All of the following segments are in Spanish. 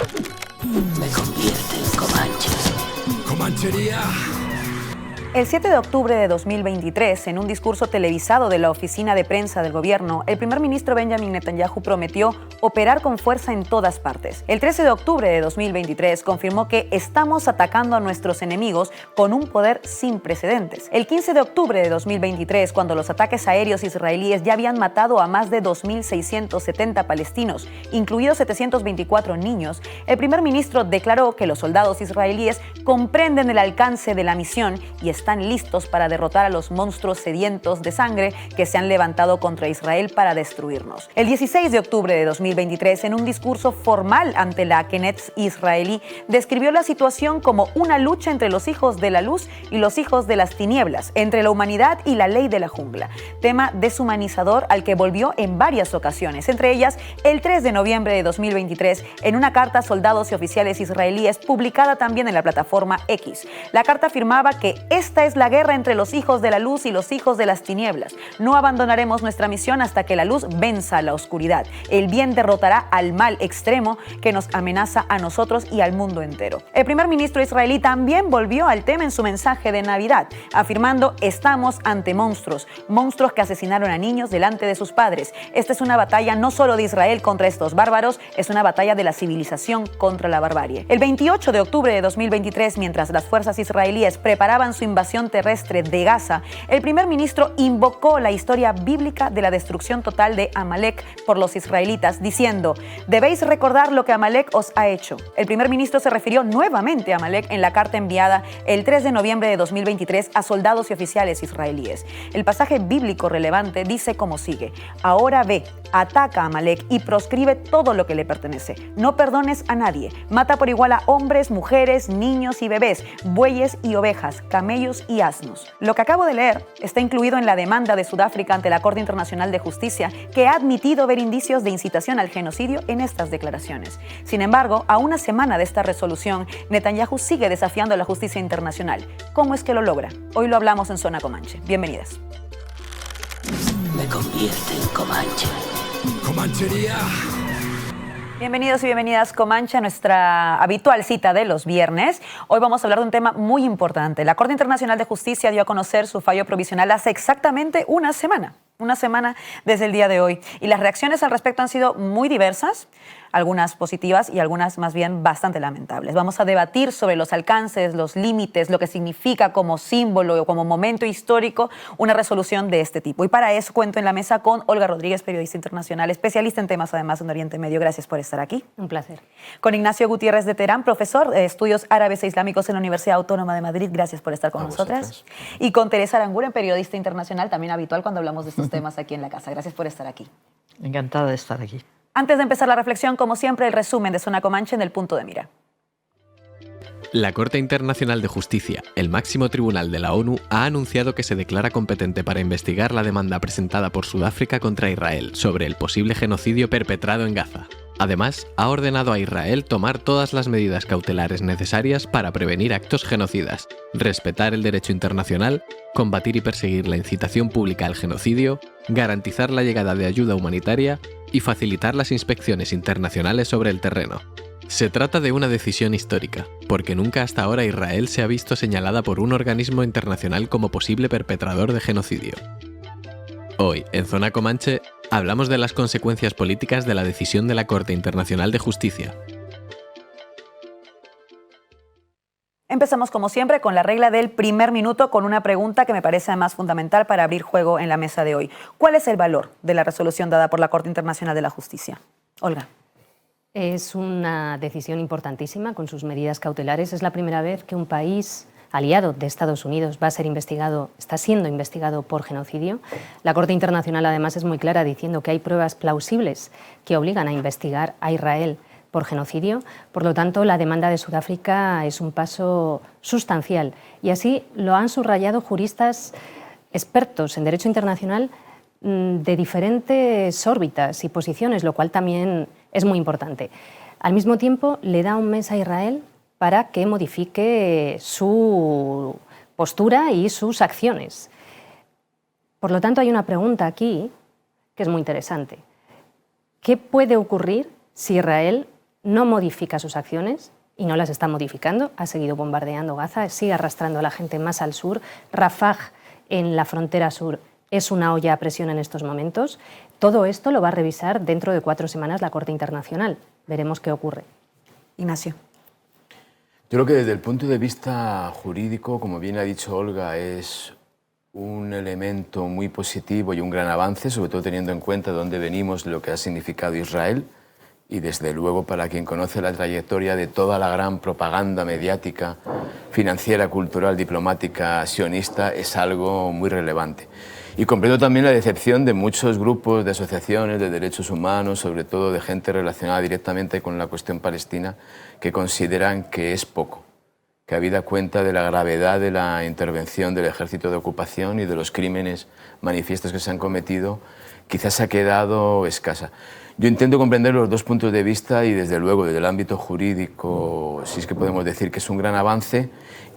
Me convierte en Comanche. Comanchería. El 7 de octubre de 2023, en un discurso televisado de la oficina de prensa del gobierno, el primer ministro Benjamin Netanyahu prometió operar con fuerza en todas partes. El 13 de octubre de 2023 confirmó que estamos atacando a nuestros enemigos con un poder sin precedentes. El 15 de octubre de 2023, cuando los ataques aéreos israelíes ya habían matado a más de 2.670 palestinos, incluidos 724 niños, el primer ministro declaró que los soldados israelíes comprenden el alcance de la misión y están listos para derrotar a los monstruos sedientos de sangre que se han levantado contra Israel para destruirnos. El 16 de octubre de 2023, en un discurso formal ante la Knesset israelí, describió la situación como una lucha entre los hijos de la luz y los hijos de las tinieblas, entre la humanidad y la ley de la jungla, tema deshumanizador al que volvió en varias ocasiones, entre ellas el 3 de noviembre de 2023, en una carta a soldados y oficiales israelíes publicada también en la plataforma X. La carta afirmaba que esta es la guerra entre los hijos de la luz y los hijos de las tinieblas. No abandonaremos nuestra misión hasta que la luz venza a la oscuridad. El bien derrotará al mal extremo que nos amenaza a nosotros y al mundo entero. El primer ministro israelí también volvió al tema en su mensaje de Navidad, afirmando: estamos ante monstruos que asesinaron a niños delante de sus padres. Esta es una batalla no solo de Israel contra estos bárbaros, es una batalla de la civilización contra la barbarie. El 28 de octubre de 2023, mientras las fuerzas israelíes preparaban su invasión terrestre de Gaza, el primer ministro invocó la historia bíblica de la destrucción total de Amalek por los israelitas, diciendo: debéis recordar lo que Amalek os ha hecho. El primer ministro se refirió nuevamente a Amalek en la carta enviada el 3 de noviembre de 2023 a soldados y oficiales israelíes. El pasaje bíblico relevante dice como sigue: ahora ve, ataca a Amalek y proscribe todo lo que le pertenece. No perdones a nadie. Mata por igual a hombres, mujeres, niños y bebés, bueyes y ovejas, camellos y asnos. Lo que acabo de leer está incluido en la demanda de Sudáfrica ante la Corte Internacional de Justicia, que ha admitido ver indicios de incitación al genocidio en estas declaraciones. Sin embargo, a una semana de esta resolución, Netanyahu sigue desafiando a la justicia internacional. ¿Cómo es que lo logra? Hoy lo hablamos en Zona Comanche. Bienvenidas. Me convierte en Comanche. Comanchería. Bienvenidos y bienvenidas, Comanche, a nuestra habitual cita de los viernes. Hoy vamos a hablar de un tema muy importante. La Corte Internacional de Justicia dio a conocer su fallo provisional hace exactamente una semana desde el día de hoy. Y las reacciones al respecto han sido muy diversas, algunas positivas y algunas más bien bastante lamentables. Vamos a debatir sobre los alcances, los límites, lo que significa como símbolo o como momento histórico una resolución de este tipo. Y para eso cuento en la mesa con Olga Rodríguez, periodista internacional, especialista en temas además en Oriente Medio. Gracias por estar aquí. Un placer. Con Ignacio Gutiérrez de Terán, profesor de Estudios Árabes e Islámicos en la Universidad Autónoma de Madrid. Gracias por estar con nosotras. Y con Teresa Aranguren, periodista internacional, también habitual cuando hablamos de estos temas aquí en la casa. Gracias por estar aquí. Encantada de estar aquí. Antes de empezar la reflexión, como siempre, el resumen de Zona Comanche en el punto de mira. La Corte Internacional de Justicia, el máximo tribunal de la ONU, ha anunciado que se declara competente para investigar la demanda presentada por Sudáfrica contra Israel sobre el posible genocidio perpetrado en Gaza. Además, ha ordenado a Israel tomar todas las medidas cautelares necesarias para prevenir actos genocidas, respetar el derecho internacional, combatir y perseguir la incitación pública al genocidio, garantizar la llegada de ayuda humanitaria y facilitar las inspecciones internacionales sobre el terreno. Se trata de una decisión histórica, porque nunca hasta ahora Israel se ha visto señalada por un organismo internacional como posible perpetrador de genocidio. Hoy, en Zona Comanche, hablamos de las consecuencias políticas de la decisión de la Corte Internacional de Justicia. Empezamos, como siempre, con la regla del primer minuto, con una pregunta que me parece además fundamental para abrir juego en la mesa de hoy. ¿Cuál es el valor de la resolución dada por la Corte Internacional de la Justicia? Olga. Es una decisión importantísima con sus medidas cautelares. Es la primera vez que un país aliado de Estados Unidos va a ser investigado, está siendo investigado por genocidio. La Corte Internacional además es muy clara diciendo que hay pruebas plausibles que obligan a investigar a Israel por genocidio. Por lo tanto, la demanda de Sudáfrica es un paso sustancial y así lo han subrayado juristas expertos en derecho internacional de diferentes órbitas y posiciones, lo cual también es muy importante. Al mismo tiempo, le da un mes a Israel para que modifique su postura y sus acciones. Por lo tanto, hay una pregunta aquí que es muy interesante. ¿Qué puede ocurrir si Israel no modifica sus acciones y no las está modificando. Ha seguido bombardeando Gaza, sigue arrastrando a la gente más al sur. Rafah, en la frontera sur, es una olla a presión en estos momentos. Todo esto lo va a revisar dentro de 4 semanas la Corte Internacional. Veremos qué ocurre. Ignacio. Yo creo que desde el punto de vista jurídico, como bien ha dicho Olga, es un elemento muy positivo y un gran avance, sobre todo teniendo en cuenta de dónde venimos, lo que ha significado Israel, y desde luego para quien conoce la trayectoria de toda la gran propaganda mediática, financiera, cultural, diplomática, sionista, es algo muy relevante. Y comprendo también la decepción de muchos grupos de asociaciones de derechos humanos, sobre todo de gente relacionada directamente con la cuestión palestina, que consideran que es poco, que habida cuenta de la gravedad de la intervención del ejército de ocupación y de los crímenes manifiestos que se han cometido, quizás ha quedado escasa. Yo intento comprender los dos puntos de vista y desde luego desde el ámbito jurídico sí es que podemos decir que es un gran avance,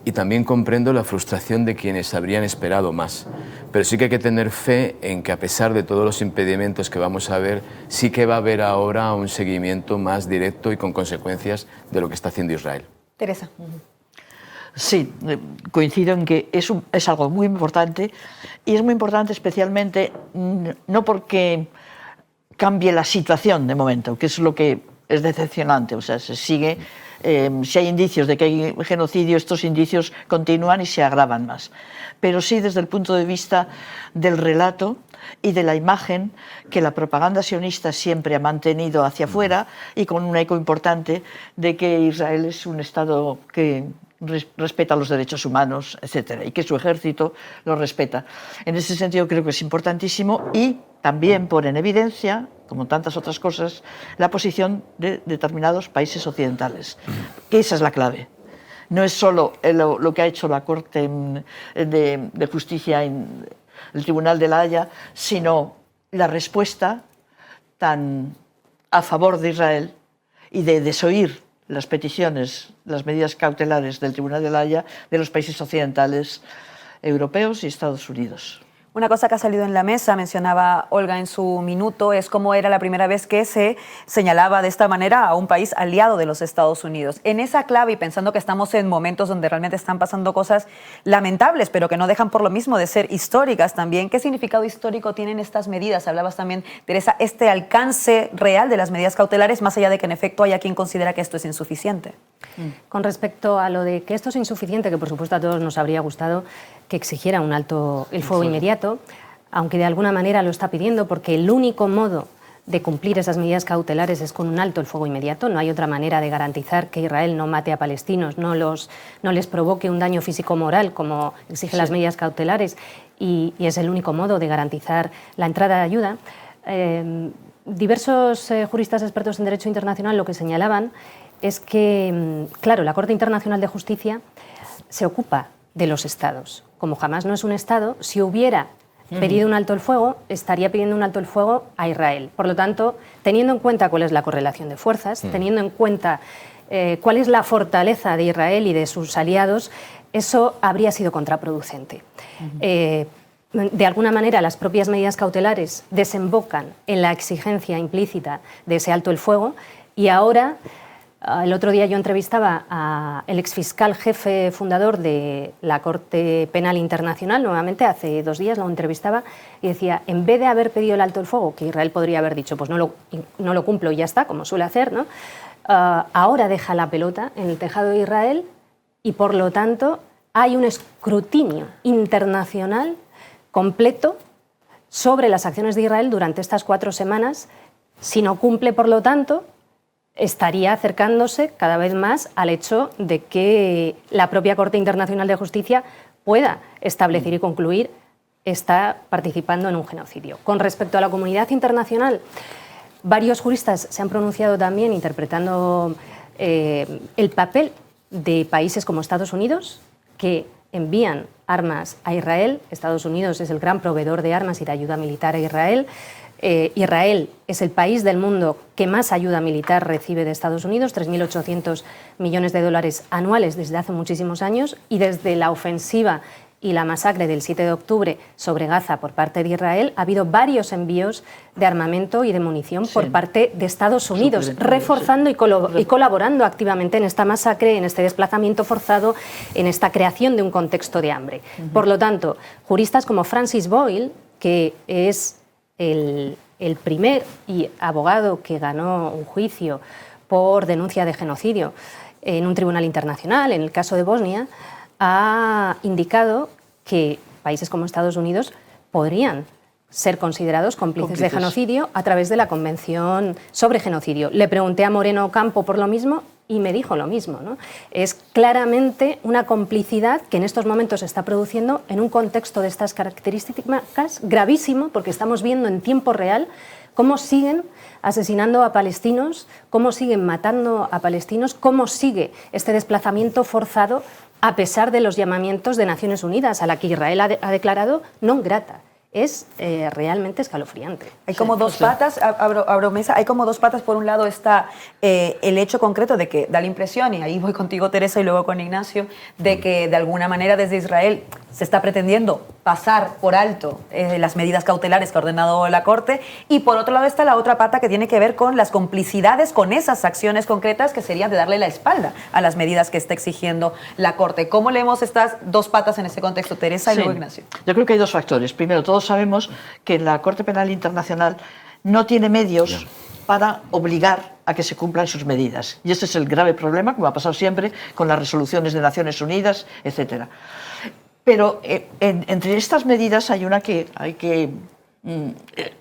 y también comprendo la frustración de quienes habrían esperado más. Pero sí que hay que tener fe en que a pesar de todos los impedimentos que vamos a ver, sí que va a haber ahora un seguimiento más directo y con consecuencias de lo que está haciendo Israel. Teresa. Sí, coincido en que es algo muy importante, y es muy importante especialmente no porque cambie la situación de momento, que es lo que es decepcionante, o sea, se sigue, si hay indicios de que hay genocidio, estos indicios continúan y se agravan más. Pero sí desde el punto de vista del relato y de la imagen que la propaganda sionista siempre ha mantenido hacia afuera, y con un eco importante de que Israel es un Estado que respeta los derechos humanos, etcétera, y que su ejército lo respeta. En ese sentido creo que es importantísimo, y también pone en evidencia, como tantas otras cosas, la posición de determinados países occidentales, que esa es la clave. No es solo lo que ha hecho la Corte de Justicia en el Tribunal de la Haya, sino la respuesta tan a favor de Israel y de desoír las peticiones, las medidas cautelares del Tribunal de la Haya de los países occidentales, europeos y Estados Unidos. Una cosa que ha salido en la mesa, mencionaba Olga en su minuto, es cómo era la primera vez que se señalaba de esta manera a un país aliado de los Estados Unidos. En esa clave, y pensando que estamos en momentos donde realmente están pasando cosas lamentables, pero que no dejan por lo mismo de ser históricas también, ¿qué significado histórico tienen estas medidas? Hablabas también, Teresa, este alcance real de las medidas cautelares, más allá de que en efecto haya quien considera que esto es insuficiente. Con respecto a lo de que esto es insuficiente, que por supuesto a todos nos habría gustado que exigiera un alto el fuego inmediato, aunque de alguna manera lo está pidiendo, porque el único modo de cumplir esas medidas cautelares es con un alto el fuego inmediato. No hay otra manera de garantizar que Israel no mate a palestinos, no les provoque un daño físico-moral, como exigen las medidas cautelares, y es el único modo de garantizar la entrada de ayuda. Diversos juristas expertos en derecho internacional lo que señalaban es que, claro, la Corte Internacional de Justicia se ocupa de los estados. Como Hamás no es un estado, si hubiera pedido un alto el fuego, estaría pidiendo un alto el fuego a Israel. Por lo tanto, teniendo en cuenta cuál es la correlación de fuerzas, teniendo en cuenta cuál es la fortaleza de Israel y de sus aliados, eso habría sido contraproducente. De alguna manera, las propias medidas cautelares desembocan en la exigencia implícita de ese alto el fuego, y ahora, el otro día yo entrevistaba al exfiscal jefe fundador de la Corte Penal Internacional, nuevamente hace 2 días lo entrevistaba, y decía, en vez de haber pedido el alto el fuego, que Israel podría haber dicho, pues no lo cumplo y ya está, como suele hacer, ¿no? Ahora deja la pelota en el tejado de Israel, y por lo tanto hay un escrutinio internacional completo sobre las acciones de Israel durante estas 4 semanas. Si no cumple, por lo tanto, estaría acercándose cada vez más al hecho de que la propia Corte Internacional de Justicia pueda establecer y concluir está participando en un genocidio. Con respecto a la comunidad internacional, varios juristas se han pronunciado también interpretando el papel de países como Estados Unidos, que envían armas a Israel. Estados Unidos es el gran proveedor de armas y de ayuda militar a Israel. Israel es el país del mundo que más ayuda militar recibe de Estados Unidos, 3.800 millones de dólares anuales desde hace muchísimos años, y desde la ofensiva y la masacre del 7 de octubre sobre Gaza por parte de Israel, ha habido varios envíos de armamento y de munición por parte de Estados Unidos, reforzando y colaborando activamente en esta masacre, en este desplazamiento forzado, en esta creación de un contexto de hambre. Por lo tanto, juristas como Francis Boyle, que es el primer abogado que ganó un juicio por denuncia de genocidio en un tribunal internacional, en el caso de Bosnia, ha indicado que países como Estados Unidos podrían ser considerados cómplices de genocidio a través de la Convención sobre Genocidio. Le pregunté a Moreno Ocampo por lo mismo y me dijo lo mismo, ¿no? Es claramente una complicidad que en estos momentos se está produciendo en un contexto de estas características gravísimo, porque estamos viendo en tiempo real cómo siguen asesinando a palestinos, cómo siguen matando a palestinos, cómo sigue este desplazamiento forzado a pesar de los llamamientos de Naciones Unidas, a la que Israel ha declarado non grata. Es realmente escalofriante. Hay como dos patas, abro mesa, hay como dos patas. Por un lado está el hecho concreto de que da la impresión, y ahí voy contigo, Teresa, y luego con Ignacio, de que de alguna manera desde Israel se está pretendiendo pasar por alto las medidas cautelares que ha ordenado la Corte, y por otro lado está la otra pata que tiene que ver con las complicidades con esas acciones concretas que serían de darle la espalda a las medidas que está exigiendo la Corte. ¿Cómo leemos estas dos patas en ese contexto, Teresa, y luego Ignacio? Yo creo que hay dos factores. Primero, todos sabemos que la Corte Penal Internacional no tiene medios para obligar a que se cumplan sus medidas. Y ese es el grave problema, como ha pasado siempre con las resoluciones de Naciones Unidas, etcétera. Pero entre estas medidas hay una que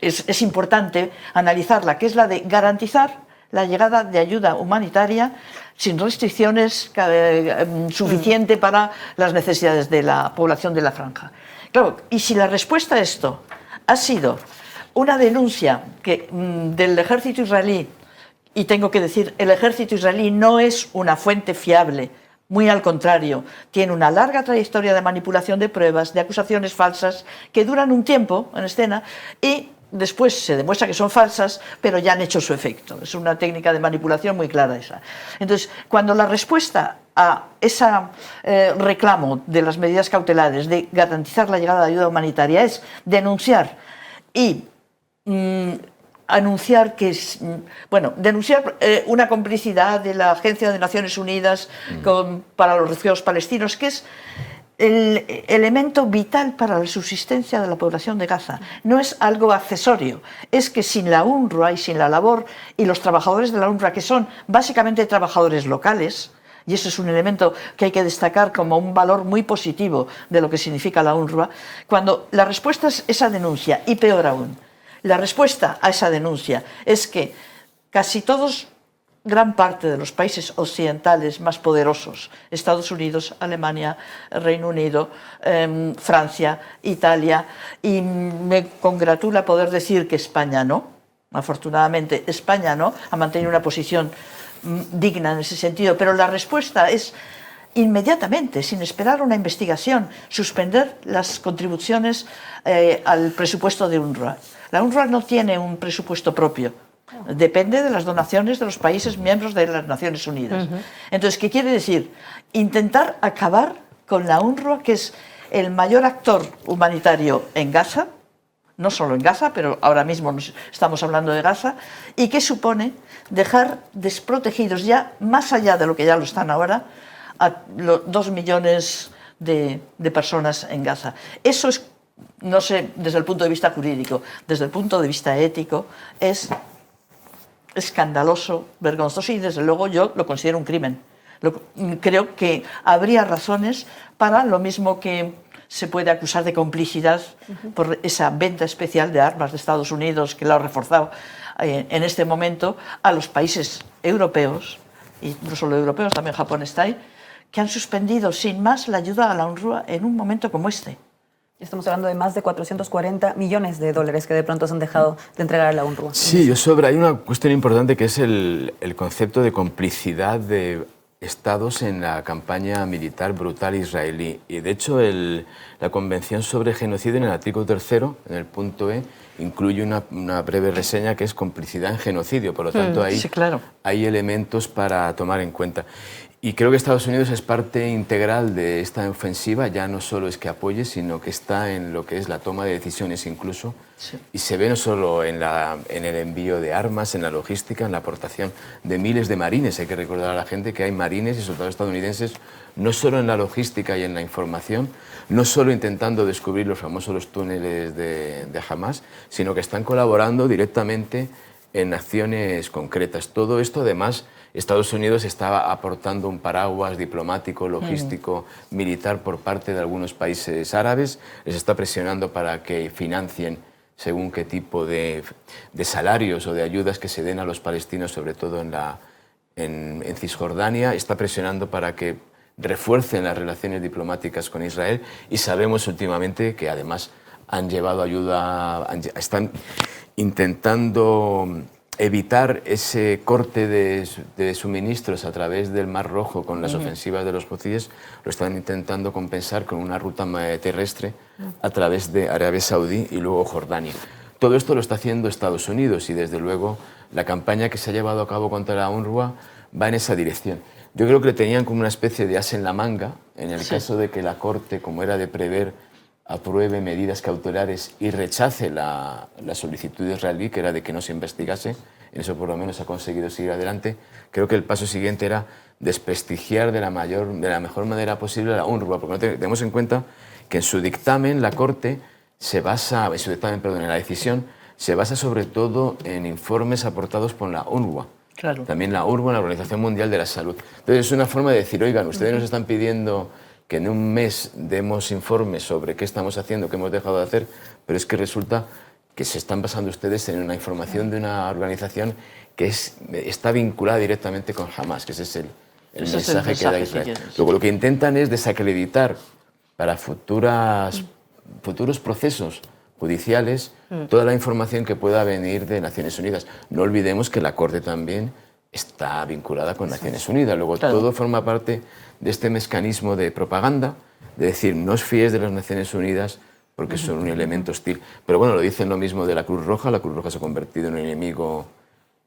es importante analizarla, que es la de garantizar la llegada de ayuda humanitaria sin restricciones suficiente para las necesidades de la población de la franja. Claro, y si la respuesta a esto ha sido una denuncia del ejército israelí, y tengo que decir, el ejército israelí no es una fuente fiable, muy al contrario, tiene una larga trayectoria de manipulación de pruebas, de acusaciones falsas, que duran un tiempo en escena y después se demuestra que son falsas, pero ya han hecho su efecto. Es una técnica de manipulación muy clara esa. Entonces, cuando la respuesta a ese reclamo de las medidas cautelares de garantizar la llegada de ayuda humanitaria es denunciar y anunciar que denunciar una complicidad de la Agencia de Naciones Unidas para los refugiados palestinos, que es el elemento vital para la subsistencia de la población de Gaza. No es algo accesorio, es que sin la UNRWA y sin la labor y los trabajadores de la UNRWA, que son básicamente trabajadores locales, y eso es un elemento que hay que destacar como un valor muy positivo de lo que significa la UNRWA, cuando la respuesta es esa denuncia, y peor aún, la respuesta a esa denuncia es que casi todos, gran parte de los países occidentales más poderosos, Estados Unidos, Alemania, Reino Unido, Francia, Italia, y me congratula poder decir que España no, afortunadamente España no, ha mantenido una posición digna en ese sentido, pero la respuesta es inmediatamente, sin esperar una investigación, suspender las contribuciones al presupuesto de UNRWA. La UNRWA no tiene un presupuesto propio, depende de las donaciones de los países miembros de las Naciones Unidas. Entonces, ¿qué quiere decir? Intentar acabar con la UNRWA, que es el mayor actor humanitario en Gaza, no solo en Gaza, pero ahora mismo estamos hablando de Gaza, y que supone dejar desprotegidos ya, más allá de lo que ya lo están ahora, a los 2 millones de personas en Gaza. Eso es, no sé, desde el punto de vista jurídico, desde el punto de vista ético, es escandaloso, vergonzoso, y desde luego yo lo considero un crimen. Creo que habría razones para lo mismo que se puede acusar de complicidad por esa venta especial de armas de Estados Unidos, que lo ha reforzado en este momento, a los países europeos, y no solo europeos, también Japón está ahí, que han suspendido sin más la ayuda a la UNRWA en un momento como este. Estamos hablando de más de 440 millones de dólares que de pronto se han dejado de entregar a la UNRWA. Sí, hay una cuestión importante que es el concepto de complicidad de estados en la campaña militar brutal israelí. Y de hecho la Convención sobre Genocidio, en el artículo 3, en el punto E, incluye una breve reseña que es complicidad en genocidio. Por lo tanto, ahí sí, claro, hay elementos para tomar en cuenta. Y creo que Estados Unidos es parte integral de esta ofensiva, ya no solo es que apoye, sino que está en lo que es la toma de decisiones incluso, Sí. y se ve no solo en el envío de armas, en la logística, en la aportación de miles de marines. Hay que recordar a la gente que hay marines y soldados estadounidenses no solo en la logística y en la información, no solo intentando descubrir los famosos túneles de Hamas, sino que están colaborando directamente en acciones concretas. Todo esto, además, Estados Unidos estaba aportando un paraguas diplomático, logístico, militar por parte de algunos países árabes. Les está presionando para que financien según qué tipo de salarios o de ayudas que se den a los palestinos, sobre todo en Cisjordania. Está presionando para que refuercen las relaciones diplomáticas con Israel, y sabemos últimamente que además han llevado ayuda, están intentando evitar ese corte de suministros a través del Mar Rojo con las ofensivas de los hutíes. Lo están intentando compensar con una ruta terrestre a través de Arabia Saudí y luego Jordania. Todo esto lo está haciendo Estados Unidos, y desde luego la campaña que se ha llevado a cabo contra la UNRWA va en esa dirección. Yo creo que le tenían como una especie de as en la manga en el caso de que la Corte, como era de prever, apruebe medidas cautelares y rechace la solicitud israelí, que era de que no se investigase. En eso por lo menos ha conseguido seguir adelante. Creo que el paso siguiente era desprestigiar de la mejor manera posible a la UNRWA, porque tenemos en cuenta que en su dictamen la Corte se basa, en la decisión, se basa sobre todo en informes aportados por la UNRWA. Claro. También la UNRWA, la Organización Mundial de la Salud. Entonces es una forma de decir, oigan, ustedes nos están pidiendo que en un mes demos informes sobre qué estamos haciendo, qué hemos dejado de hacer, pero es que resulta que se están basando ustedes en una información de una organización que está vinculada directamente con Hamas, que ese es el mensaje que da Israel. Luego lo que intentan es desacreditar para futuros procesos judiciales toda la información que pueda venir de Naciones Unidas. No olvidemos que la Corte también está vinculada con Naciones Unidas. Luego todo forma parte de este mecanismo de propaganda, de decir, no os fíes de las Naciones Unidas porque son un elemento hostil. Pero bueno, lo dicen lo mismo de la Cruz Roja. La Cruz Roja se ha convertido en un enemigo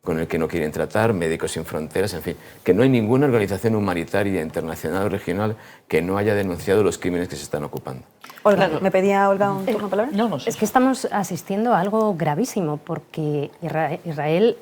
con el que no quieren tratar, Médicos Sin Fronteras, en fin, que no hay ninguna organización humanitaria internacional o regional que no haya denunciado los crímenes que se están ocupando. Olga, ¿me pedía Olga un turno de palabra? No sé. Es que estamos asistiendo a algo gravísimo, porque Israel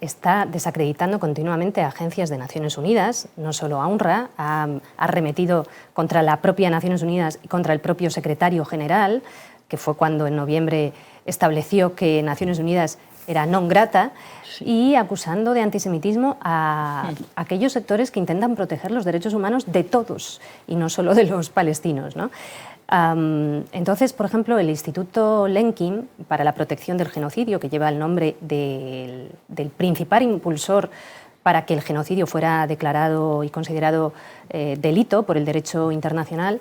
está desacreditando continuamente a agencias de Naciones Unidas, no solo a UNRWA, ha arremetido contra la propia Naciones Unidas y contra el propio secretario general, que fue cuando en noviembre estableció que Naciones Unidas era non grata, y acusando de antisemitismo a aquellos sectores que intentan proteger los derechos humanos de todos, y no solo de los palestinos, ¿no? Entonces, por ejemplo, el Instituto Lenkin para la Protección del Genocidio, que lleva el nombre del principal impulsor para que el genocidio fuera declarado y considerado delito por el derecho internacional,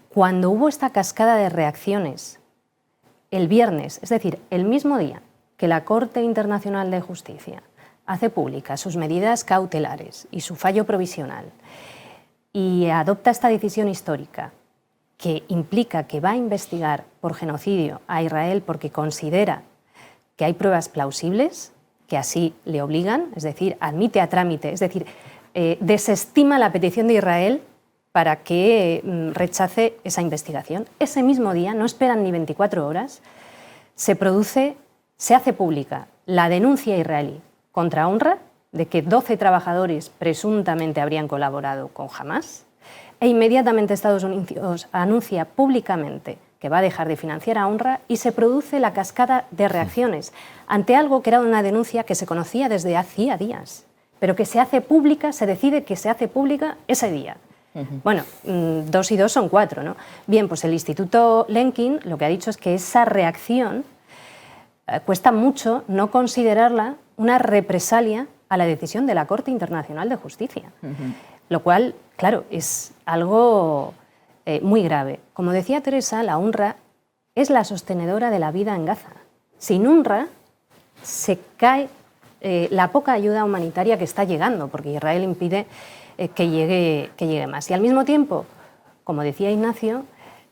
cuando hubo esta cascada de reacciones el viernes, es decir, el mismo día que la Corte Internacional de Justicia hace públicas sus medidas cautelares y su fallo provisional, y adopta esta decisión histórica que implica que va a investigar por genocidio a Israel porque considera que hay pruebas plausibles, que así le obligan, es decir, admite a trámite, es decir, desestima la petición de Israel para que rechace esa investigación. Ese mismo día, no esperan ni 24 horas, se hace pública la denuncia israelí contra UNRWA de que 12 trabajadores presuntamente habrían colaborado con Hamas, e inmediatamente Estados Unidos anuncia públicamente que va a dejar de financiar a UNRWA, y se produce la cascada de reacciones ante algo que era una denuncia que se conocía desde hacía días, pero que se hace pública, se decide que se hace pública ese día. Bueno, 2 y 2 son 4, ¿no? Bien, pues el Instituto Lenkin lo que ha dicho es que esa reacción cuesta mucho no considerarla una represalia a la decisión de la Corte Internacional de Justicia, lo cual, claro, es algo muy grave. Como decía Teresa, la UNRWA es la sostenedora de la vida en Gaza. Sin UNRWA se cae la poca ayuda humanitaria que está llegando, porque Israel impide que llegue más. Y al mismo tiempo, como decía Ignacio,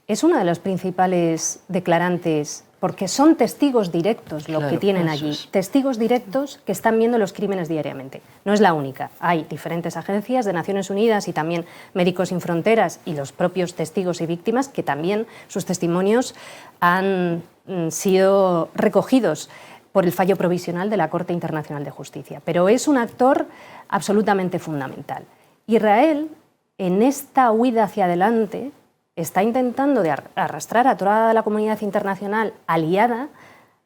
es uno de los principales declarantes porque son testigos directos lo Claro, que tienen eso allí, es. testigos directos que están viendo los crímenes diariamente. No es la única, hay diferentes agencias de Naciones Unidas y también Médicos Sin Fronteras y los propios testigos y víctimas que también sus testimonios han sido recogidos por el fallo provisional de la Corte Internacional de Justicia. Pero es un actor absolutamente fundamental. Israel, en esta huida hacia adelante, está intentando arrastrar a toda la comunidad internacional aliada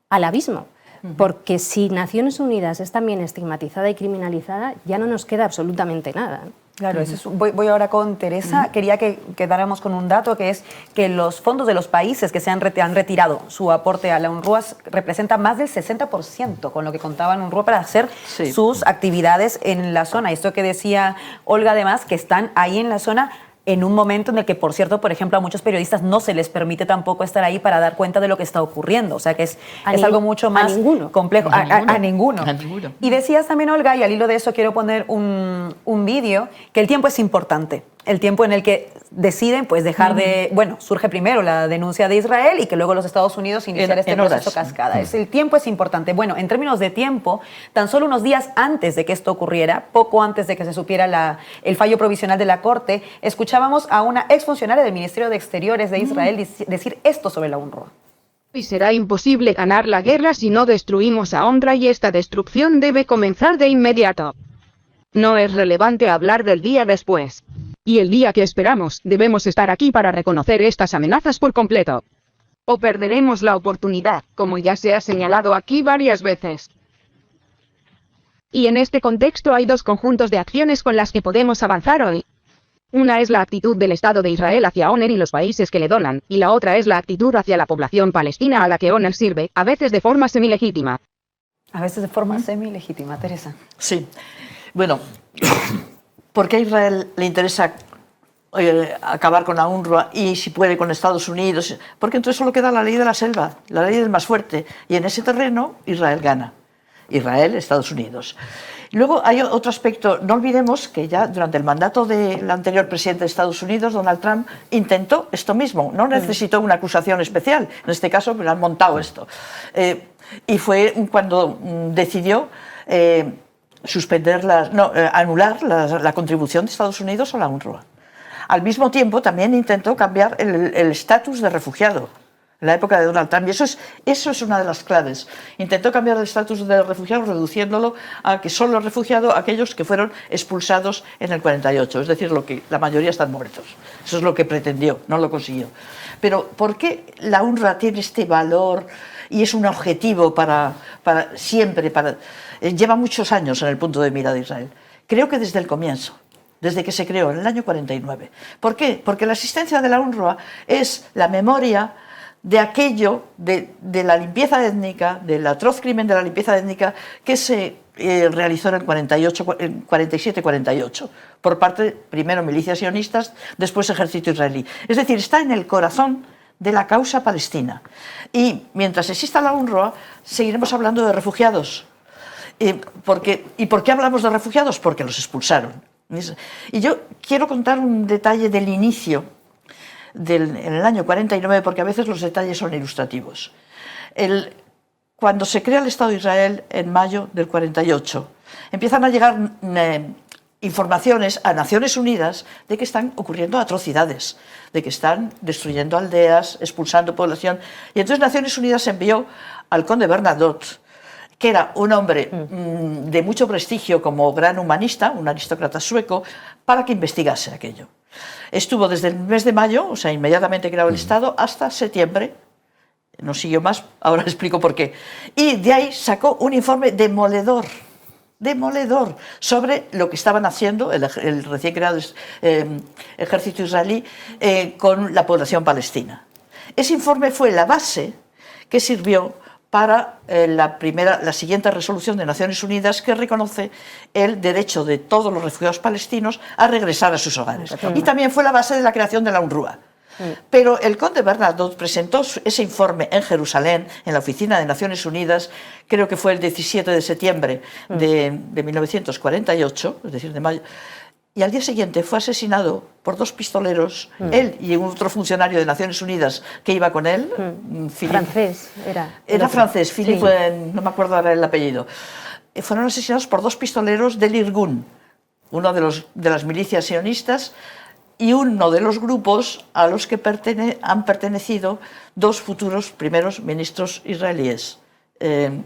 al abismo. Porque si Naciones Unidas es también estigmatizada y criminalizada, ya no nos queda absolutamente nada. Claro, voy ahora con Teresa. Quería que quedáramos con un dato, que es que los fondos de los países que han retirado su aporte a la UNRWA representan más del 60% con lo que contaban UNRWA para hacer sus actividades en la zona. Esto que decía Olga, además, que están ahí en la zona en un momento en el que, por cierto, por ejemplo, a muchos periodistas no se les permite tampoco estar ahí para dar cuenta de lo que está ocurriendo. O sea, que es algo mucho más complejo. A ninguno. Y decías también, Olga, y al hilo de eso quiero poner un vídeo, que el tiempo es importante. El tiempo en el que deciden pues dejar de... Bueno, surge primero la denuncia de Israel y que luego los Estados Unidos iniciar este proceso cascada. El tiempo es importante. Bueno, en términos de tiempo, tan solo unos días antes de que esto ocurriera, poco antes de que se supiera el fallo provisional de la Corte, escuchábamos a una exfuncionaria del Ministerio de Exteriores de Israel decir esto sobre la UNRWA. Y será imposible ganar la guerra si no destruimos a UNRWA, y esta destrucción debe comenzar de inmediato. No es relevante hablar del día después. Y el día que esperamos, debemos estar aquí para reconocer estas amenazas por completo. O perderemos la oportunidad, como ya se ha señalado aquí varias veces. Y en este contexto hay dos conjuntos de acciones con las que podemos avanzar hoy. Una es la actitud del Estado de Israel hacia ONER y los países que le donan, y la otra es la actitud hacia la población palestina a la que ONER sirve, a veces de forma semilegítima. A veces de forma semilegítima, Teresa. Sí. Bueno, ¿por qué a Israel le interesa acabar con la UNRWA y, si puede, con Estados Unidos? Porque entonces solo queda la ley de la selva, la ley del más fuerte. Y en ese terreno Israel gana. Israel, Estados Unidos. Luego hay otro aspecto. No olvidemos que ya durante el mandato del anterior presidente de Estados Unidos, Donald Trump, intentó esto mismo. No necesitó una acusación especial. En este caso, pues, han montado esto. Y fue cuando decidió anular la contribución de Estados Unidos a la UNRWA. Al mismo tiempo, también intentó cambiar el estatus de refugiado en la época de Donald Trump, y eso es una de las claves. Intentó cambiar el estatus de refugiado, reduciéndolo a que solo refugiado aquellos que fueron expulsados en el 48, es decir, la mayoría están muertos. Eso es lo que pretendió, no lo consiguió. Pero ¿por qué la UNRWA tiene este valor y es un objetivo para siempre? Lleva muchos años en el punto de mira de Israel. Creo que desde el comienzo, desde que se creó en el año 49. ¿Por qué? Porque la existencia de la UNRWA es la memoria de aquello, de la limpieza étnica, del atroz crimen de la limpieza étnica que se realizó en el 47-48, por parte, primero, milicias sionistas, después ejército israelí. Es decir, está en el corazón de la causa palestina. Y mientras exista la UNRWA, seguiremos hablando de refugiados. ¿Y por qué hablamos de refugiados? Porque los expulsaron. Y yo quiero contar un detalle del inicio en el año 49, porque a veces los detalles son ilustrativos. Cuando se crea el Estado de Israel en mayo del 48, empiezan a llegar informaciones a Naciones Unidas de que están ocurriendo atrocidades, de que están destruyendo aldeas, expulsando población. Y entonces Naciones Unidas envió al conde Bernadotte, que era un hombre de mucho prestigio como gran humanista, un aristócrata sueco, para que investigase aquello. Estuvo desde el mes de mayo, o sea, inmediatamente creado el Estado, hasta septiembre. No siguió más, ahora explico por qué. Y de ahí sacó un informe demoledor sobre lo que estaban haciendo el recién creado ejército israelí con la población palestina. Ese informe fue la base que sirvió para la siguiente resolución de Naciones Unidas, que reconoce el derecho de todos los refugiados palestinos a regresar a sus hogares. Y también fue la base de la creación de la UNRWA. Pero el conde Bernadotte presentó ese informe en Jerusalén, en la oficina de Naciones Unidas, creo que fue el 17 de septiembre de 1948, es decir, de mayo, y al día siguiente fue asesinado por 2 pistoleros, él y un otro funcionario de Naciones Unidas que iba con él. Francés era. Era francés, Philippe, Sí. no me acuerdo ahora el apellido. Fueron asesinados por 2 pistoleros del Irgun, uno de las milicias sionistas, y uno de los grupos a los que han pertenecido 2 futuros primeros ministros israelíes,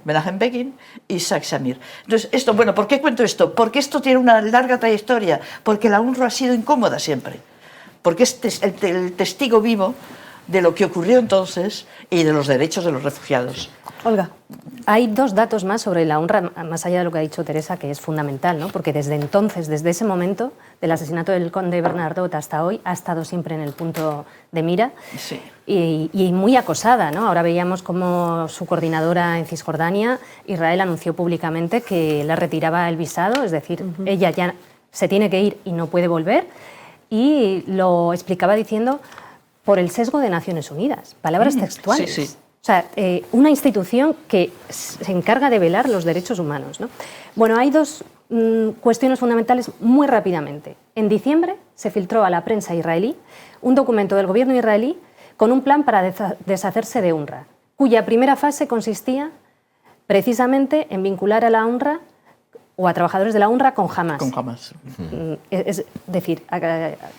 Menachem Begin y Isaac Shamir. Entonces, esto, bueno, ¿por qué cuento esto? Porque esto tiene una larga trayectoria, porque la UNRWA ha sido incómoda siempre, porque es el testigo vivo de lo que ocurrió entonces y de los derechos de los refugiados. Olga. Hay 2 datos más sobre la UNRWA, más allá de lo que ha dicho Teresa, que es fundamental, ¿no? Porque desde entonces, desde ese momento, del asesinato del conde Bernardot hasta hoy, ha estado siempre en el punto de mira Sí. y muy acosada, ¿no? Ahora veíamos cómo su coordinadora en Cisjordania, Israel, anunció públicamente que le retiraba el visado, es decir, ella ya se tiene que ir y no puede volver, y lo explicaba diciendo por el sesgo de Naciones Unidas, palabras textuales. Sí, sí. O sea, una institución que se encarga de velar los derechos humanos, ¿no? Bueno, hay 2 cuestiones fundamentales muy rápidamente. En diciembre se filtró a la prensa israelí un documento del gobierno israelí con un plan para deshacerse de UNRWA, cuya primera fase consistía precisamente en vincular a la UNRWA o a trabajadores de la UNRWA con Hamas. Con Hamas. Es decir,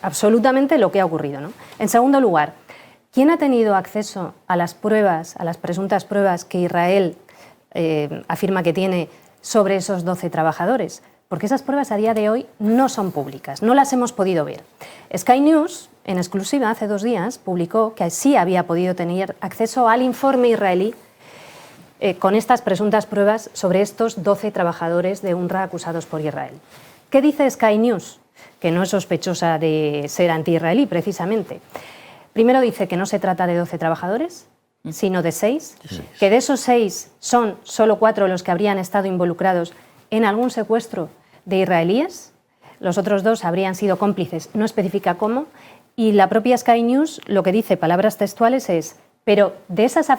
absolutamente lo que ha ocurrido, ¿no? En segundo lugar, ¿quién ha tenido acceso a las pruebas, a las presuntas pruebas que Israel afirma que tiene sobre esos 12 trabajadores? Porque esas pruebas a día de hoy no son públicas, no las hemos podido ver. Sky News, en exclusiva, hace 2 días, publicó que sí había podido tener acceso al informe israelí con estas presuntas pruebas sobre estos 12 trabajadores de UNRWA acusados por Israel. ¿Qué dice Sky News? Que no es sospechosa de ser anti-israelí, precisamente. Primero dice que no se trata de 12 trabajadores, sino de 6, que de esos 6 son solo 4 los que habrían estado involucrados en algún secuestro de israelíes, los otros 2 habrían sido cómplices, no especifica cómo, y la propia Sky News lo que dice, palabras textuales, es: pero de esas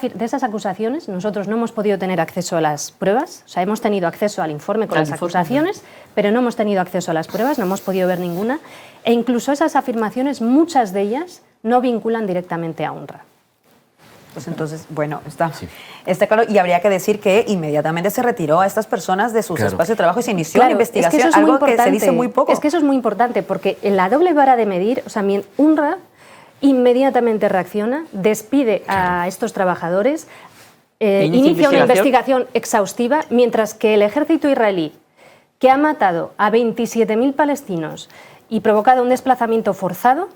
acusaciones nosotros no hemos podido tener acceso a las pruebas, o sea, hemos tenido acceso al informe con las acusaciones, pero no hemos tenido acceso a las pruebas, no hemos podido ver ninguna, e incluso esas afirmaciones, muchas de ellas, no vinculan directamente a UNRWA. Pues entonces, bueno, está claro. Y habría que decir que inmediatamente se retiró a estas personas de sus espacios de trabajo y se inició la investigación, es que eso es algo muy importante, que se dice muy poco. Es que eso es muy importante, porque en la doble vara de medir, o sea, UNRWA inmediatamente reacciona, despide a estos trabajadores, inicia una investigación exhaustiva, mientras que el ejército israelí, que ha matado a 27.000 palestinos y provocado un desplazamiento forzado,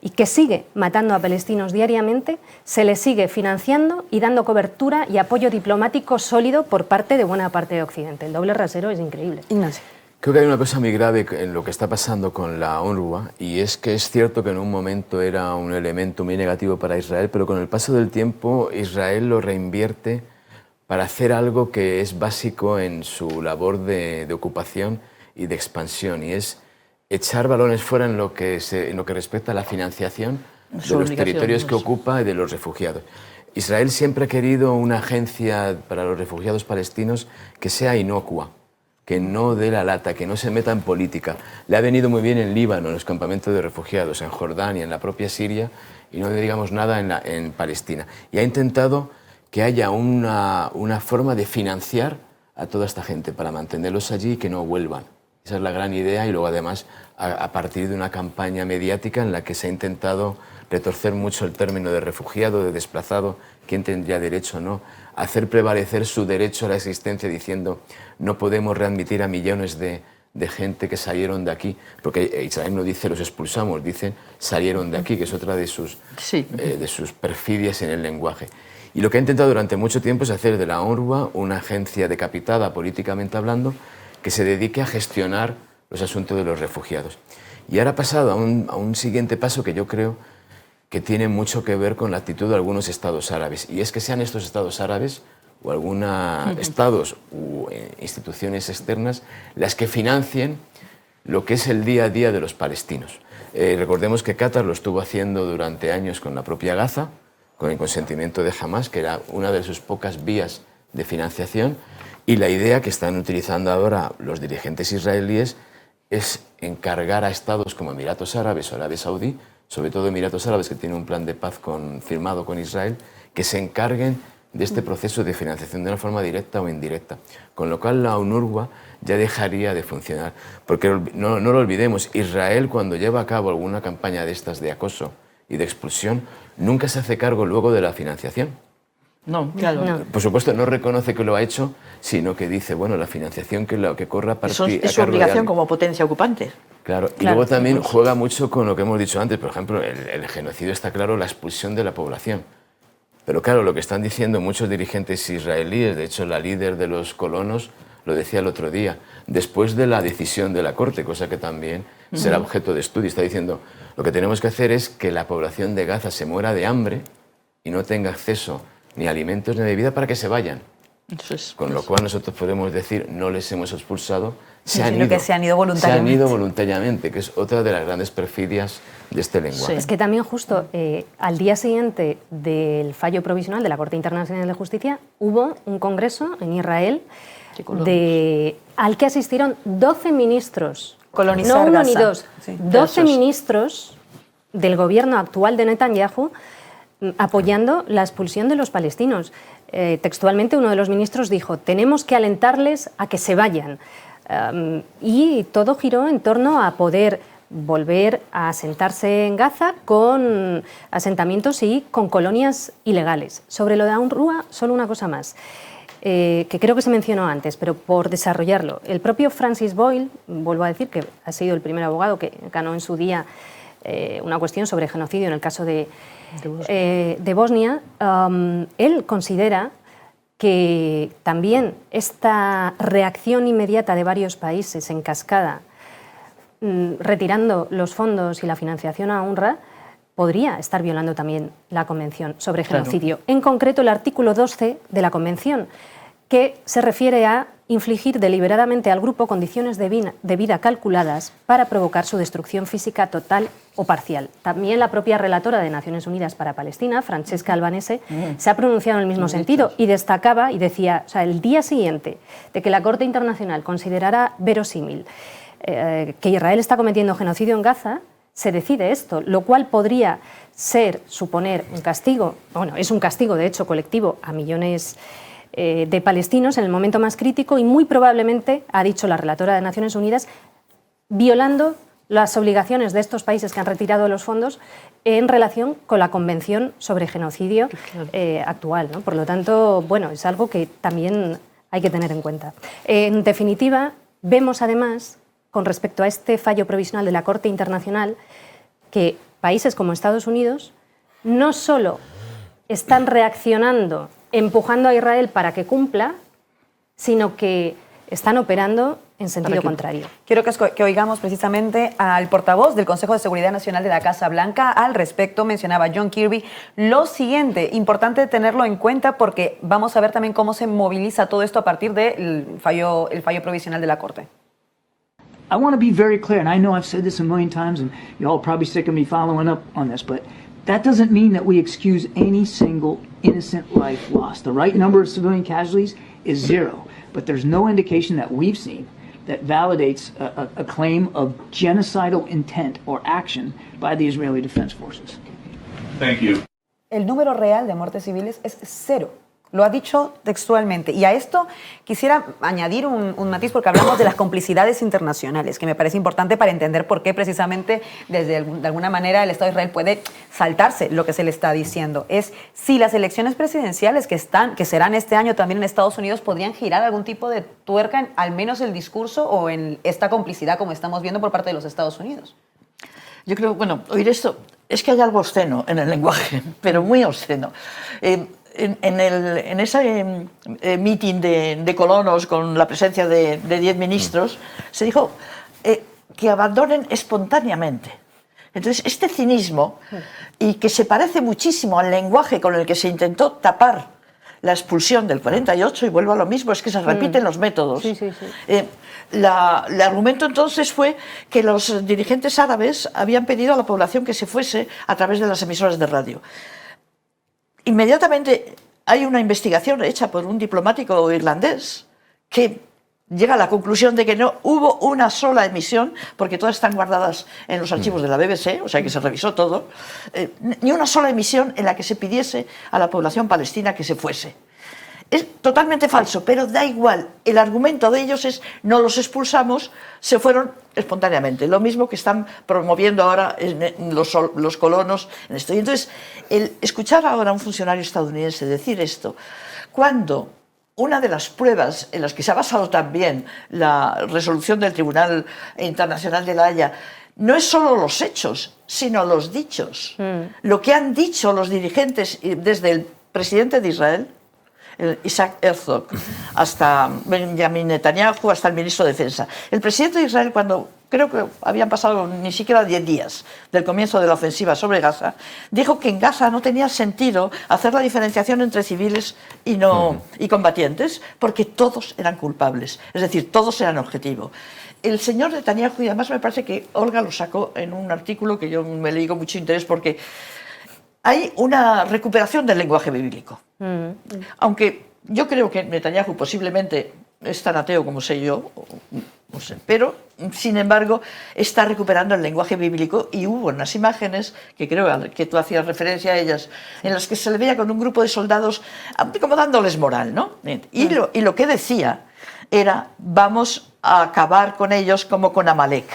y que sigue matando a palestinos diariamente, se le sigue financiando y dando cobertura y apoyo diplomático sólido por parte de buena parte de Occidente. El doble rasero es increíble. Ignacio. Creo que hay una cosa muy grave en lo que está pasando con la UNRWA, y es que es cierto que en un momento era un elemento muy negativo para Israel, pero con el paso del tiempo Israel lo reinvierte para hacer algo que es básico en su labor de ocupación y de expansión, y es echar balones fuera en lo que respecta a la financiación de los territorios que ocupa y de los refugiados. Israel siempre ha querido una agencia para los refugiados palestinos que sea inocua, que no dé la lata, que no se meta en política. Le ha venido muy bien en Líbano, en los campamentos de refugiados, en Jordania, en la propia Siria, y no digamos nada en Palestina. Y ha intentado que haya una forma de financiar a toda esta gente para mantenerlos allí y que no vuelvan. Esa es la gran idea, y luego además a partir de una campaña mediática en la que se ha intentado retorcer mucho el término de refugiado, de desplazado, quién tendría derecho o no, hacer prevalecer su derecho a la existencia diciendo no podemos readmitir a millones de gente que salieron de aquí, porque Israel no dice los expulsamos, dice salieron de aquí, que es otra de sus perfidias en el lenguaje. Y lo que ha intentado durante mucho tiempo es hacer de la UNRWA una agencia decapitada políticamente hablando, que se dedique a gestionar los asuntos de los refugiados. Y ahora ha pasado a un siguiente paso que yo creo que tiene mucho que ver con la actitud de algunos estados árabes, y es que sean estos estados árabes o algunos estados u instituciones externas las que financien lo que es el día a día de los palestinos. Recordemos que Qatar lo estuvo haciendo durante años con la propia Gaza, con el consentimiento de Hamas, que era una de sus pocas vías de financiación, y la idea que están utilizando ahora los dirigentes israelíes es encargar a estados como Emiratos Árabes o Arabia Saudí, sobre todo Emiratos Árabes, que tiene un plan de paz firmado con Israel, que se encarguen de este proceso de financiación de una forma directa o indirecta. Con lo cual la UNRWA ya dejaría de funcionar. Porque no lo olvidemos, Israel cuando lleva a cabo alguna campaña de estas de acoso y de expulsión, nunca se hace cargo luego de la financiación. No, claro. No. Por supuesto, no reconoce que lo ha hecho, sino que dice, bueno, la financiación que corra para Eso es su obligación como potencia ocupante. Claro, y luego también juega mucho con lo que hemos dicho antes. Por ejemplo, el genocidio está claro, la expulsión de la población. Pero claro, lo que están diciendo muchos dirigentes israelíes, de hecho la líder de los colonos lo decía el otro día, después de la decisión de la Corte, cosa que también será objeto de estudio, está diciendo, lo que tenemos que hacer es que la población de Gaza se muera de hambre y no tenga acceso ni a alimentos ni a bebida para que se vayan. Con lo cual nosotros podemos decir, no les hemos expulsado, sino que se han ido voluntariamente. Se han ido voluntariamente, que es otra de las grandes perfidias de este lenguaje. Sí. Es que también justo al día siguiente del fallo provisional de la Corte Internacional de Justicia hubo un congreso en Israel al que asistieron 12 ministros, Colonizar no uno Gaza. ni dos, Sí. 12 ministros del gobierno actual de Netanyahu apoyando la expulsión de los palestinos. Textualmente uno de los ministros dijo, tenemos que alentarles a que se vayan. Y todo giró en torno a poder volver a asentarse en Gaza con asentamientos y con colonias ilegales. Sobre lo de UNRWA, solo una cosa más, que creo que se mencionó antes, pero por desarrollarlo. El propio Francis Boyle, vuelvo a decir que ha sido el primer abogado que ganó en su día una cuestión sobre genocidio en el caso de Bosnia, él considera que también esta reacción inmediata de varios países en cascada, retirando los fondos y la financiación a UNRWA, podría estar violando también la Convención sobre Genocidio. En concreto, el artículo 12 de la Convención, que se refiere a infligir deliberadamente al grupo condiciones de vida calculadas para provocar su destrucción física total o parcial. También la propia relatora de Naciones Unidas para Palestina, Francesca Albanese, se ha pronunciado en el mismo sentido y destacaba y decía, o sea, el día siguiente de que la Corte Internacional considerara verosímil que Israel está cometiendo genocidio en Gaza, se decide esto, lo cual podría suponer un castigo, bueno, es un castigo de hecho colectivo a millones de palestinos en el momento más crítico y muy probablemente, ha dicho la relatora de Naciones Unidas, violando las obligaciones de estos países que han retirado los fondos en relación con la Convención sobre Genocidio actual, ¿no? Por lo tanto, bueno, es algo que también hay que tener en cuenta. En definitiva, vemos además, con respecto a este fallo provisional de la Corte Internacional, que países como Estados Unidos no solo están reaccionando empujando a Israel para que cumpla, sino que están operando en sentido contrario. Quiero que oigamos precisamente al portavoz del Consejo de Seguridad Nacional de la Casa Blanca. Al respecto, mencionaba John Kirby lo siguiente, importante tenerlo en cuenta porque vamos a ver también cómo se moviliza todo esto a partir del fallo provisional de la Corte. I want to be very clear, and I know I've said this a million times, and you all are probably sick of me following up on this, but that doesn't mean that we excuse any single innocent life lost. The right number of civilian casualties is 0, but there's no indication that we've seen that validates a claim of genocidal intent or action by the Israeli Defense Forces. Thank you. El número real de muertes civiles es 0. Lo ha dicho textualmente. Y a esto quisiera añadir un matiz porque hablamos de las complicidades internacionales, que me parece importante para entender por qué precisamente de alguna manera el Estado de Israel puede saltarse lo que se le está diciendo. Es si las elecciones presidenciales que serán este año también en Estados Unidos podrían girar algún tipo de tuerca en al menos el discurso o en esta complicidad como estamos viendo por parte de los Estados Unidos. Yo creo, bueno, oír esto, es que hay algo obsceno en el lenguaje, pero muy obsceno. En ese meeting de colonos con la presencia de 10 ministros, se dijo que abandonen espontáneamente. Entonces, este cinismo, y que se parece muchísimo al lenguaje con el que se intentó tapar la expulsión del 48, y vuelvo a lo mismo, es que se repiten los métodos. Sí, sí, sí. El argumento entonces fue que los dirigentes árabes habían pedido a la población que se fuese a través de las emisoras de radio. Inmediatamente hay una investigación hecha por un diplomático irlandés que llega a la conclusión de que no hubo una sola emisión, porque todas están guardadas en los archivos de la BBC, o sea que se revisó todo, ni una sola emisión en la que se pidiese a la población palestina que se fuese. Es totalmente falso, pero da igual. El argumento de ellos es: no los expulsamos, se fueron espontáneamente. Lo mismo que están promoviendo ahora los colonos en esto. Y entonces, el escuchar ahora a un funcionario estadounidense decir esto, cuando una de las pruebas en las que se ha basado también la resolución del Tribunal Internacional de la Haya no es solo los hechos, sino los dichos. Lo que han dicho los dirigentes, desde el presidente de Israel, Isaac Herzog, hasta Benjamin Netanyahu, hasta el ministro de Defensa. El presidente de Israel, cuando creo que habían pasado ni siquiera 10 días del comienzo de la ofensiva sobre Gaza, dijo que en Gaza no tenía sentido hacer la diferenciación entre civiles y combatientes, porque todos eran culpables, es decir, todos eran objetivo. El señor Netanyahu, y además me parece que Olga lo sacó en un artículo que yo me leí con mucho interés, porque hay una recuperación del lenguaje bíblico. Aunque yo creo que Netanyahu posiblemente es tan ateo como sé yo, no sé, pero sin embargo está recuperando el lenguaje bíblico, y hubo unas imágenes que creo que tú hacías referencia a ellas, en las que se le veía con un grupo de soldados como dándoles moral, ¿no? Y lo que decía era: vamos a acabar con ellos como con Amalek.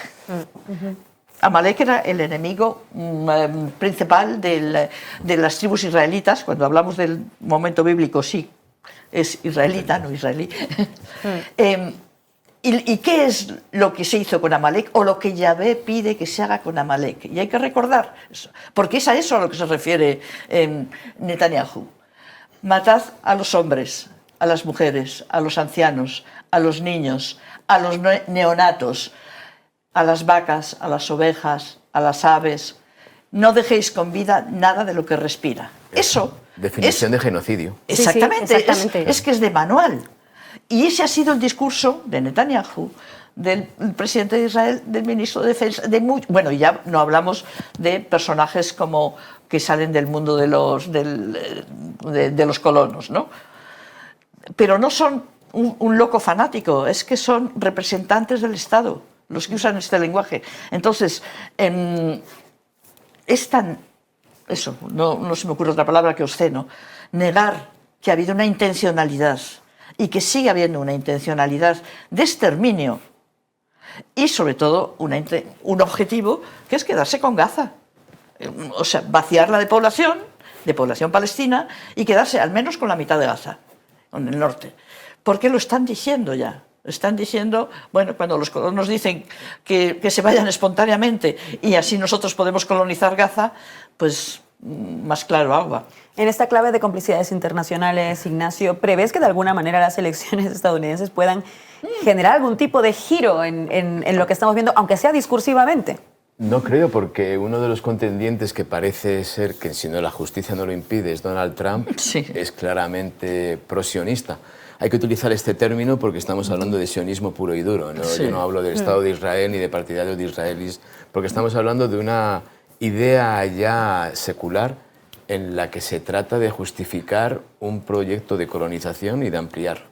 Amalek era el enemigo principal de las tribus israelitas. Cuando hablamos del momento bíblico, sí, es israelita, no israelí. ¿Y qué es lo que se hizo con Amalek, o lo que Yahvé pide que se haga con Amalek? Y hay que recordar eso, porque es a eso a lo que se refiere Netanyahu. Matad a los hombres, a las mujeres, a los ancianos, a los niños, a los neonatos, a las vacas, a las ovejas, a las aves. No dejéis con vida nada de lo que respira. Eso definición de genocidio. Exactamente, sí, exactamente. Es que es de manual. Y ese ha sido el discurso de Netanyahu, del presidente de Israel, del ministro de Defensa, bueno, ya no hablamos de personajes como que salen del mundo de los colonos, ¿no? Pero no son un loco fanático, es que son representantes del Estado los que usan este lenguaje. Entonces, es tan... Eso, no se me ocurre otra palabra que obsceno. Negar que ha habido una intencionalidad, y que sigue habiendo una intencionalidad de exterminio, y sobre todo un objetivo, que es quedarse con Gaza. O sea, vaciarla de población palestina, y quedarse al menos con la mitad de Gaza, con el norte. Porque lo están diciendo ya. Están diciendo, bueno, cuando los colonos dicen que se vayan espontáneamente y así nosotros podemos colonizar Gaza, pues más claro agua. En esta clave de complicidades internacionales, Ignacio, ¿prevés que de alguna manera las elecciones estadounidenses puedan generar algún tipo de giro en lo que estamos viendo, aunque sea discursivamente? No creo, porque uno de los contendientes que parece ser, que si no la justicia no lo impide, es Donald Trump, sí, es claramente pro-sionista. Hay que utilizar este término porque estamos hablando de sionismo puro y duro, ¿no? Sí. Yo no hablo del Estado de Israel ni de partidarios de israelíes, porque estamos hablando de una idea ya secular en la que se trata de justificar un proyecto de colonización y de ampliar.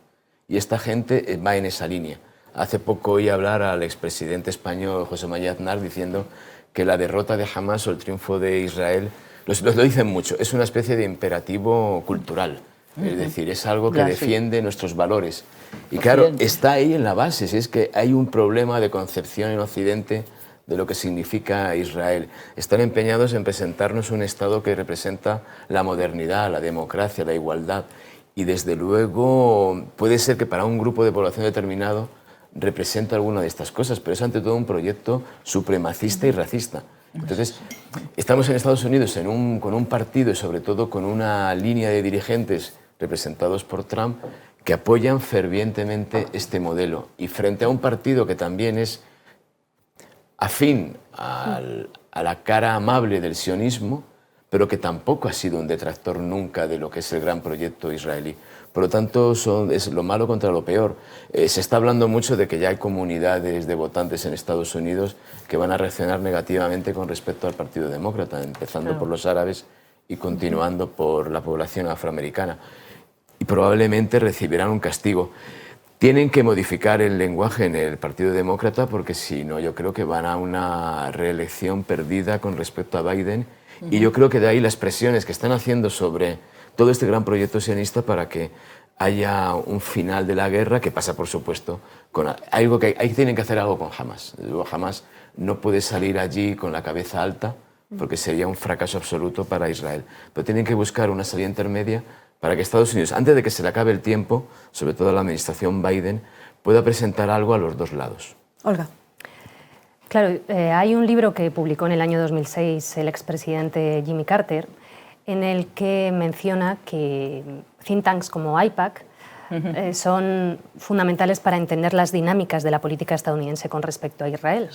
Y esta gente va en esa línea. Hace poco oí hablar al expresidente español José María Aznar diciendo que la derrota de Hamas o el triunfo de Israel, lo dicen mucho, es una especie de imperativo cultural. Es decir, es algo que defiende nuestros valores. Y claro, está ahí en la base, si es que hay un problema de concepción en Occidente de lo que significa Israel. Están empeñados en presentarnos un Estado que representa la modernidad, la democracia, la igualdad. Y desde luego puede ser que para un grupo de población determinado representa alguna de estas cosas, pero es ante todo un proyecto supremacista y racista. Entonces, estamos en Estados Unidos con un partido y sobre todo con una línea de dirigentes representados por Trump que apoyan fervientemente este modelo. Y frente a un partido que también es afín a la cara amable del sionismo, pero que tampoco ha sido un detractor nunca de lo que es el gran proyecto israelí. Por lo tanto, es lo malo contra lo peor. Se está hablando mucho de que ya hay comunidades de votantes en Estados Unidos que van a reaccionar negativamente con respecto al Partido Demócrata, empezando por los árabes y continuando por la población afroamericana. Y probablemente recibirán un castigo. Tienen que modificar el lenguaje en el Partido Demócrata porque si no, yo creo que van a una reelección perdida con respecto a Biden. Y yo creo que de ahí las presiones que están haciendo sobre todo este gran proyecto sionista para que haya un final de la guerra que pasa, por supuesto, con algo que ahí tienen que hacer algo con Hamas. Luego Hamas no puede salir allí con la cabeza alta porque sería un fracaso absoluto para Israel. Pero tienen que buscar una salida intermedia para que Estados Unidos, antes de que se le acabe el tiempo, sobre todo la administración Biden, pueda presentar algo a los dos lados. Olga. Claro, hay un libro que publicó en el año 2006 el expresidente Jimmy Carter, en el que menciona que think tanks como AIPAC son fundamentales para entender las dinámicas de la política estadounidense con respecto a Israel.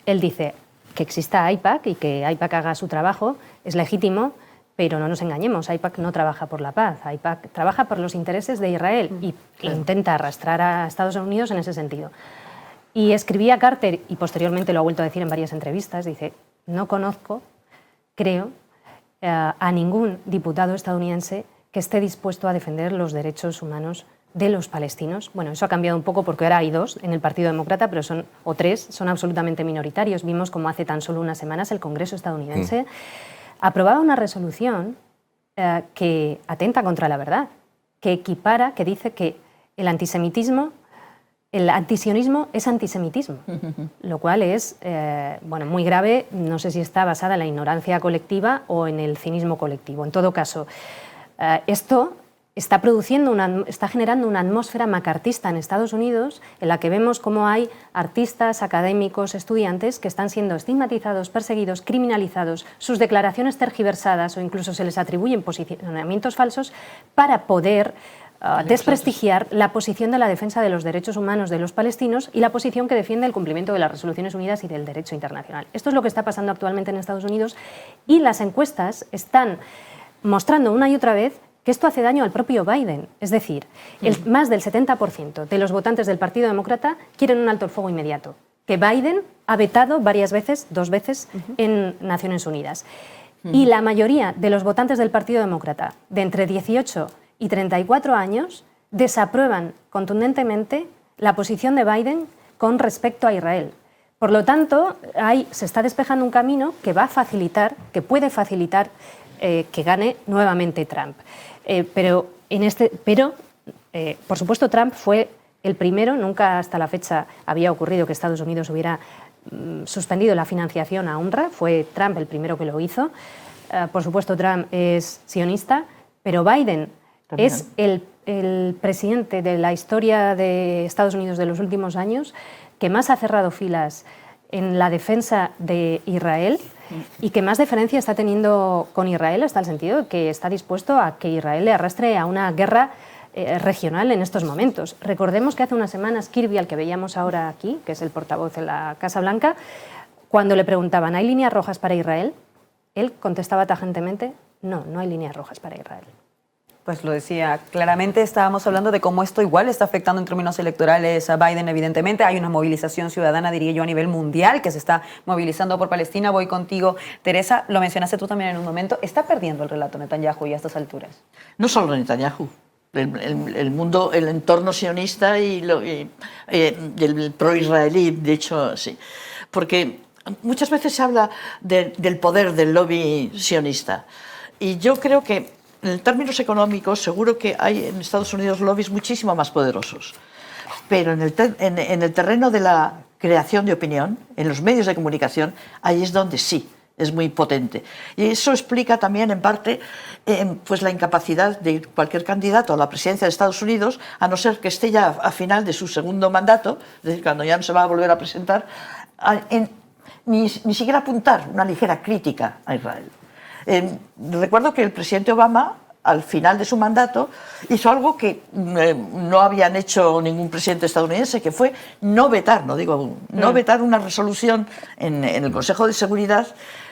Él dice que exista AIPAC y que AIPAC haga su trabajo, es legítimo, pero no nos engañemos, AIPAC no trabaja por la paz, AIPAC trabaja por los intereses de Israel y intenta arrastrar a Estados Unidos en ese sentido. Y escribía Carter, y posteriormente lo ha vuelto a decir en varias entrevistas, dice, no conozco, creo, a ningún diputado estadounidense que esté dispuesto a defender los derechos humanos de los palestinos. Bueno, eso ha cambiado un poco porque ahora hay dos en el Partido Demócrata, pero o tres, son absolutamente minoritarios. Vimos como hace tan solo unas semanas el Congreso estadounidense aprobaba una resolución que atenta contra la verdad, que equipara, que dice que el antisionismo es antisemitismo, lo cual es bueno, muy grave. No sé si está basada en la ignorancia colectiva o en el cinismo colectivo. En todo caso, esto está generando una atmósfera macartista en Estados Unidos en la que vemos cómo hay artistas, académicos, estudiantes que están siendo estigmatizados, perseguidos, criminalizados, sus declaraciones tergiversadas o incluso se les atribuyen posicionamientos falsos para poder desprestigiar la posición de la defensa de los derechos humanos de los palestinos y la posición que defiende el cumplimiento de las Resoluciones Unidas y del derecho internacional. Esto es lo que está pasando actualmente en Estados Unidos y las encuestas están mostrando una y otra vez que esto hace daño al propio Biden. Es decir, más del 70% de los votantes del Partido Demócrata quieren un alto el fuego inmediato, que Biden ha vetado varias veces, 2 veces, en Naciones Unidas. Y la mayoría de los votantes del Partido Demócrata, de entre 18 y 34 años, desaprueban contundentemente la posición de Biden con respecto a Israel. Por lo tanto, se está despejando un camino que va a facilitar, que puede facilitar que gane nuevamente Trump. Pero, por supuesto, Trump fue el primero, nunca hasta la fecha había ocurrido que Estados Unidos hubiera suspendido la financiación a UNRWA, fue Trump el primero que lo hizo. Por supuesto, Trump es sionista, pero Biden también es el presidente de la historia de Estados Unidos de los últimos años que más ha cerrado filas en la defensa de Israel y que más deferencia está teniendo con Israel, hasta el sentido de que está dispuesto a que Israel le arrastre a una guerra regional en estos momentos. Recordemos que hace unas semanas Kirby, al que veíamos ahora aquí, que es el portavoz de la Casa Blanca, cuando le preguntaban ¿hay líneas rojas para Israel?, él contestaba tajantemente no, no hay líneas rojas para Israel. Pues lo decía claramente, estábamos hablando de cómo esto igual está afectando en términos electorales a Biden, evidentemente. Hay una movilización ciudadana, diría yo, a nivel mundial que se está movilizando por Palestina. Voy contigo, Teresa, lo mencionaste tú también en un momento. ¿Está perdiendo el relato Netanyahu ya a estas alturas? No solo Netanyahu, el mundo, el entorno sionista y el pro-israelí, de hecho, sí. Porque muchas veces se habla del poder del lobby sionista. Y yo creo que en términos económicos, seguro que hay en Estados Unidos lobbies muchísimo más poderosos. Pero en el terreno de la creación de opinión, en los medios de comunicación, ahí es donde sí, es muy potente. Y eso explica también, en parte, pues la incapacidad de cualquier candidato a la presidencia de Estados Unidos, a no ser que esté ya a final de su segundo mandato, es decir, cuando ya no se va a volver a presentar, ni siquiera apuntar una ligera crítica a Israel. Recuerdo que el presidente Obama, al final de su mandato, hizo algo que no habían hecho ningún presidente estadounidense, que fue no vetar una resolución en el Consejo de Seguridad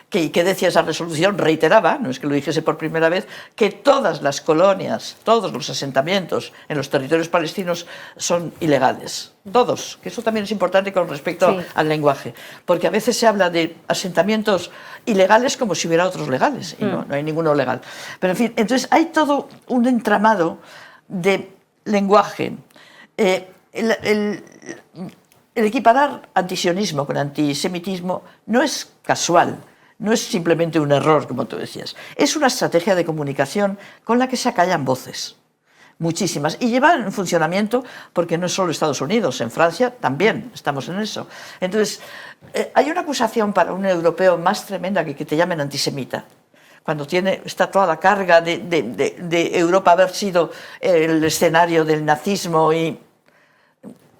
que decía esa resolución, reiteraba, no es que lo dijese por primera vez, que todas las colonias, todos los asentamientos en los territorios palestinos son ilegales. Todos, que eso también es importante con respecto al lenguaje, porque a veces se habla de asentamientos ilegales como si hubiera otros legales, y no hay ninguno legal. Pero en fin, entonces hay todo un entramado de lenguaje, el equiparar antisionismo con antisemitismo no es casual, no es simplemente un error, como tú decías. Es una estrategia de comunicación con la que se acallan voces, muchísimas, y lleva en funcionamiento porque no es solo Estados Unidos, en Francia también estamos en eso. Entonces, hay una acusación para un europeo más tremenda que te llamen antisemita, cuando está toda la carga de Europa haber sido el escenario del nazismo y...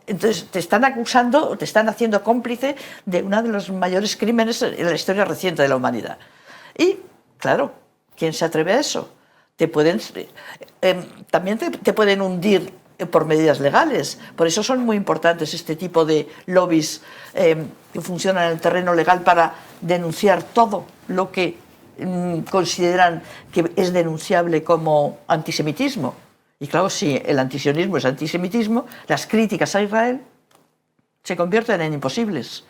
Entonces te están acusando, te están haciendo cómplice de uno de los mayores crímenes en la historia reciente de la humanidad. Y, claro, ¿quién se atreve a eso? También te pueden hundir por medidas legales. Por eso son muy importantes este tipo de lobbies que funcionan en el terreno legal para denunciar todo lo que consideran que es denunciable como antisemitismo. Y claro, si el antisionismo es antisemitismo, las críticas a Israel se convierten en imposibles.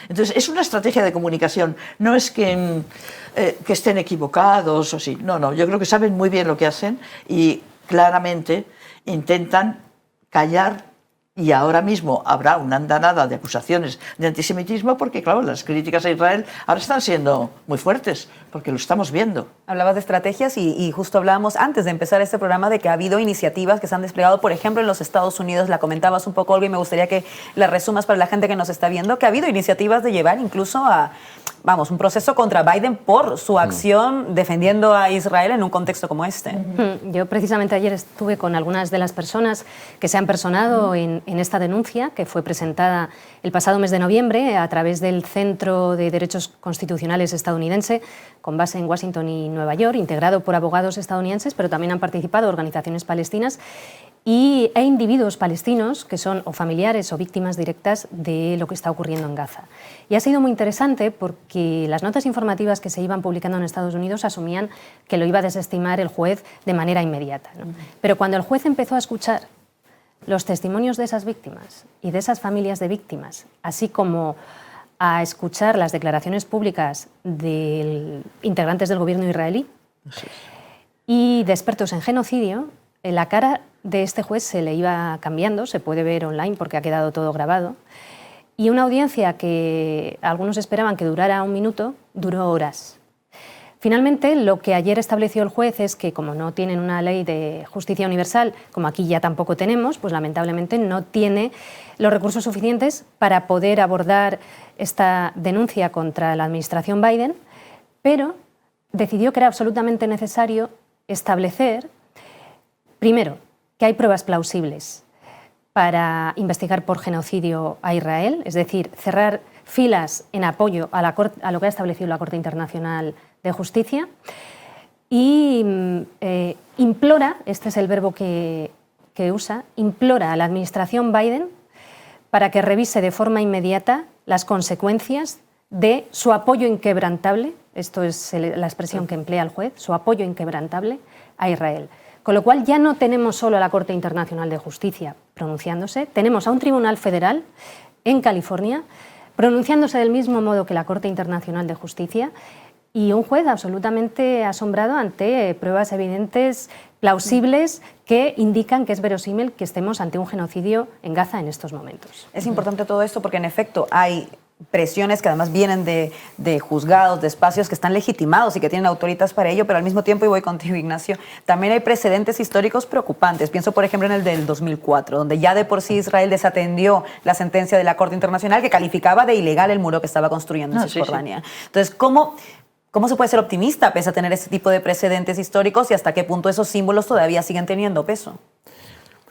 Entonces, es una estrategia de comunicación. No es que estén equivocados o sí. No, yo creo que saben muy bien lo que hacen y claramente intentan callar. Y ahora mismo habrá una andanada de acusaciones de antisemitismo porque, claro, las críticas a Israel ahora están siendo muy fuertes, porque lo estamos viendo. Hablabas de estrategias y justo hablábamos antes de empezar este programa de que ha habido iniciativas que se han desplegado, por ejemplo, en los Estados Unidos. La comentabas un poco, Olga, y me gustaría que la resumas para la gente que nos está viendo, que ha habido iniciativas de llevar incluso a, un proceso contra Biden por su acción defendiendo a Israel en un contexto como este. Yo precisamente ayer estuve con algunas de las personas que se han personado en esta denuncia, que fue presentada el pasado mes de noviembre a través del Centro de Derechos Constitucionales estadounidense, con base en Washington y Nueva York, integrado por abogados estadounidenses, pero también han participado organizaciones palestinas e individuos palestinos que son o familiares o víctimas directas de lo que está ocurriendo en Gaza. Y ha sido muy interesante porque las notas informativas que se iban publicando en Estados Unidos asumían que lo iba a desestimar el juez de manera inmediata, ¿no? Pero cuando el juez empezó a escuchar los testimonios de esas víctimas y de esas familias de víctimas, así como a escuchar las declaraciones públicas de integrantes del gobierno israelí y de expertos en genocidio, la cara de este juez se le iba cambiando, se puede ver online porque ha quedado todo grabado, y una audiencia que algunos esperaban que durara 1 minuto, duró horas. Finalmente, lo que ayer estableció el juez es que, como no tienen una ley de justicia universal, como aquí ya tampoco tenemos, pues lamentablemente no tiene los recursos suficientes para poder abordar esta denuncia contra la administración Biden, pero decidió que era absolutamente necesario establecer, primero, que hay pruebas plausibles para investigar por genocidio a Israel, es decir, cerrar filas en apoyo a lo que ha establecido la Corte Internacional de Justicia, y implora, este es el verbo que usa, implora a la administración Biden para que revise de forma inmediata las consecuencias de su apoyo inquebrantable, esto es la expresión que emplea el juez, su apoyo inquebrantable a Israel. Con lo cual ya no tenemos solo a la Corte Internacional de Justicia pronunciándose, tenemos a un tribunal federal en California pronunciándose del mismo modo que la Corte Internacional de Justicia, y un juez absolutamente asombrado ante pruebas evidentes, plausibles, que indican que es verosímil que estemos ante un genocidio en Gaza en estos momentos. Es importante todo esto porque en efecto hay presiones que además vienen de juzgados, de espacios que están legitimados y que tienen autoritas para ello, pero al mismo tiempo, y voy contigo, Ignacio, también hay precedentes históricos preocupantes. Pienso, por ejemplo, en el del 2004, donde ya de por sí Israel desatendió la sentencia de la Corte Internacional que calificaba de ilegal el muro que estaba construyendo en Cisjordania. Sí. Entonces, ¿cómo se puede ser optimista pese a tener este tipo de precedentes históricos y hasta qué punto esos símbolos todavía siguen teniendo peso?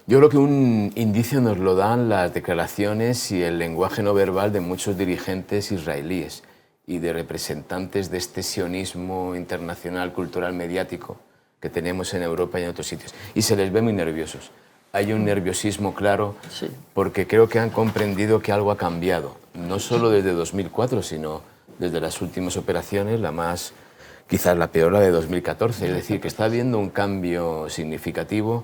Yo creo que un indicio nos lo dan las declaraciones y el lenguaje no verbal de muchos dirigentes israelíes y de representantes de este sionismo internacional, cultural, mediático que tenemos en Europa y en otros sitios. Y se les ve muy nerviosos. Hay un nerviosismo claro porque creo que han comprendido que algo ha cambiado, no solo desde 2004, sino desde las últimas operaciones, la más, quizás la peor, la de 2014. Es decir, que está habiendo un cambio significativo,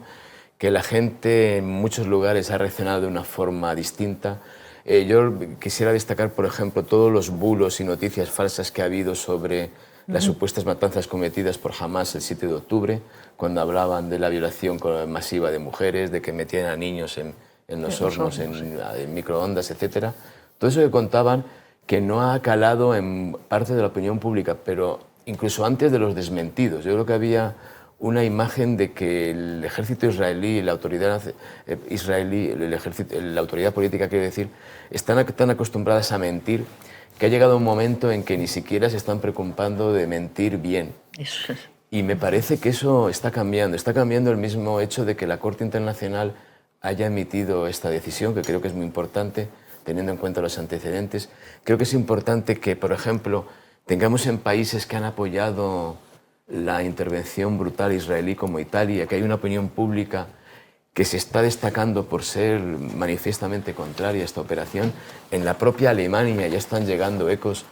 que la gente en muchos lugares ha reaccionado de una forma distinta. Yo quisiera destacar, por ejemplo, todos los bulos y noticias falsas que ha habido sobre las supuestas matanzas cometidas por Hamas el 7 de octubre, cuando hablaban de la violación masiva de mujeres, de que metían a niños en los hornos, en microondas, etcétera. Todo eso que contaban que no ha calado en parte de la opinión pública, pero incluso antes de los desmentidos. Yo creo que había una imagen de que el ejército israelí, la autoridad israelí, la autoridad política, quiero decir, están tan acostumbradas a mentir que ha llegado un momento en que ni siquiera se están preocupando de mentir bien. Eso es. Y me parece que eso está cambiando el mismo hecho de que la Corte Internacional haya emitido esta decisión, que creo que es muy importante, teniendo en cuenta los antecedentes. Creo que es importante que, por ejemplo, tengamos en países que han apoyado la intervención brutal israelí como Italia, que hay una opinión pública que se está destacando por ser manifiestamente contraria a esta operación. En la propia Alemania ya están llegando ecos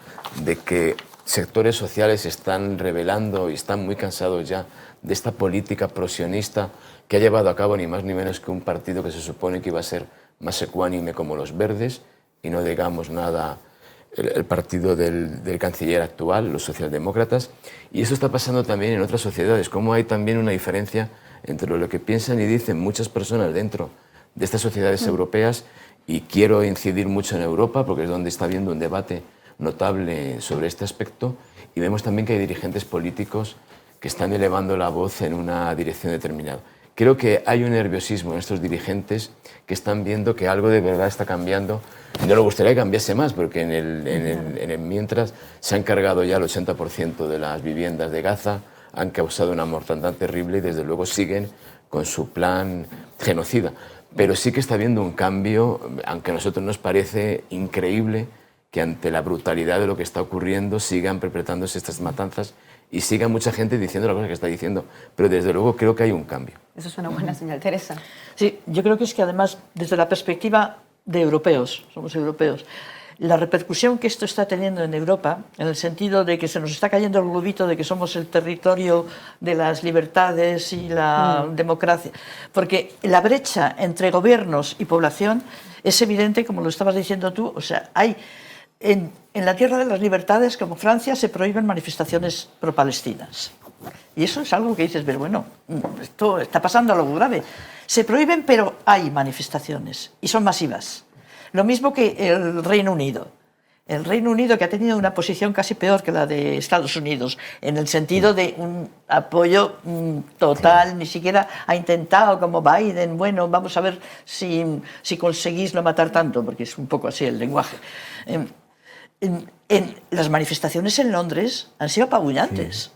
de que sectores sociales se están rebelando y están muy cansados ya de esta política prosionista que ha llevado a cabo ni más ni menos que un partido que se supone que iba a ser más ecuánime como los Verdes, y no digamos nada el partido del canciller actual, los socialdemócratas. Y eso está pasando también en otras sociedades, como hay también una diferencia entre lo que piensan y dicen muchas personas dentro de estas sociedades europeas, y quiero incidir mucho en Europa porque es donde está habiendo un debate notable sobre este aspecto, y vemos también que hay dirigentes políticos que están elevando la voz en una dirección determinada. Creo que hay un nerviosismo en estos dirigentes que están viendo que algo de verdad está cambiando. No le gustaría que cambiase más, porque en el mientras se han cargado ya el 80% de las viviendas de Gaza, han causado una mortandad terrible y desde luego siguen con su plan genocida. Pero sí que está habiendo un cambio, aunque a nosotros nos parece increíble que ante la brutalidad de lo que está ocurriendo sigan perpetrándose estas matanzas y siga mucha gente diciendo la cosa que está diciendo. Pero desde luego creo que hay un cambio. Eso es una buena señal. Teresa. Sí, yo creo que es que además, desde la perspectiva de europeos, somos europeos, la repercusión que esto está teniendo en Europa, en el sentido de que se nos está cayendo el globito de que somos el territorio de las libertades y la democracia, porque la brecha entre gobiernos y población es evidente, como lo estabas diciendo tú. O sea, hay en la tierra de las libertades, como Francia, se prohíben manifestaciones pro-palestinas. Y eso es algo que dices, pero bueno, esto está pasando algo grave. Se prohíben, pero hay manifestaciones y son masivas. Lo mismo que el Reino Unido. El Reino Unido, que ha tenido una posición casi peor que la de Estados Unidos, en el sentido de un apoyo total, ni siquiera ha intentado, como Biden, bueno, vamos a ver si conseguís no matar tanto, porque es un poco así el lenguaje. Las manifestaciones en Londres han sido apabullantes. Sí.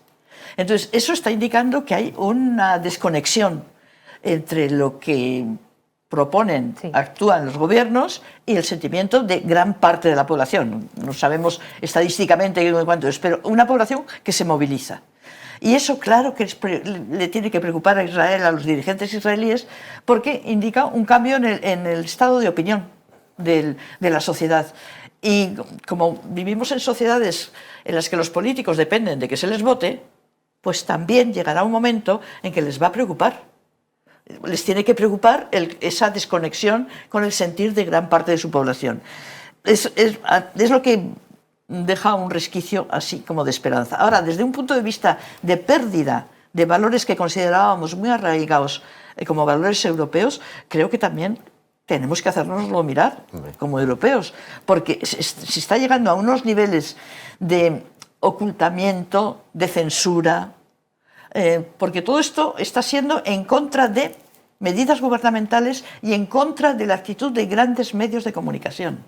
Entonces, eso está indicando que hay una desconexión entre lo que proponen, actúan los gobiernos y el sentimiento de gran parte de la población. No sabemos estadísticamente cuánto es, pero una población que se moviliza. Y eso, claro, que le tiene que preocupar a Israel, a los dirigentes israelíes, porque indica un cambio en el estado de opinión de la sociedad. Y como vivimos en sociedades en las que los políticos dependen de que se les vote, pues también llegará un momento en que les va a preocupar. Les tiene que preocupar esa desconexión con el sentir de gran parte de su población. Es lo que deja un resquicio así como de esperanza. Ahora, desde un punto de vista de pérdida de valores que considerábamos muy arraigados como valores europeos, creo que también tenemos que hacérnoslo mirar como europeos, porque se está llegando a unos niveles de ocultamiento, de censura, porque todo esto está siendo en contra de medidas gubernamentales y en contra de la actitud de grandes medios de comunicación.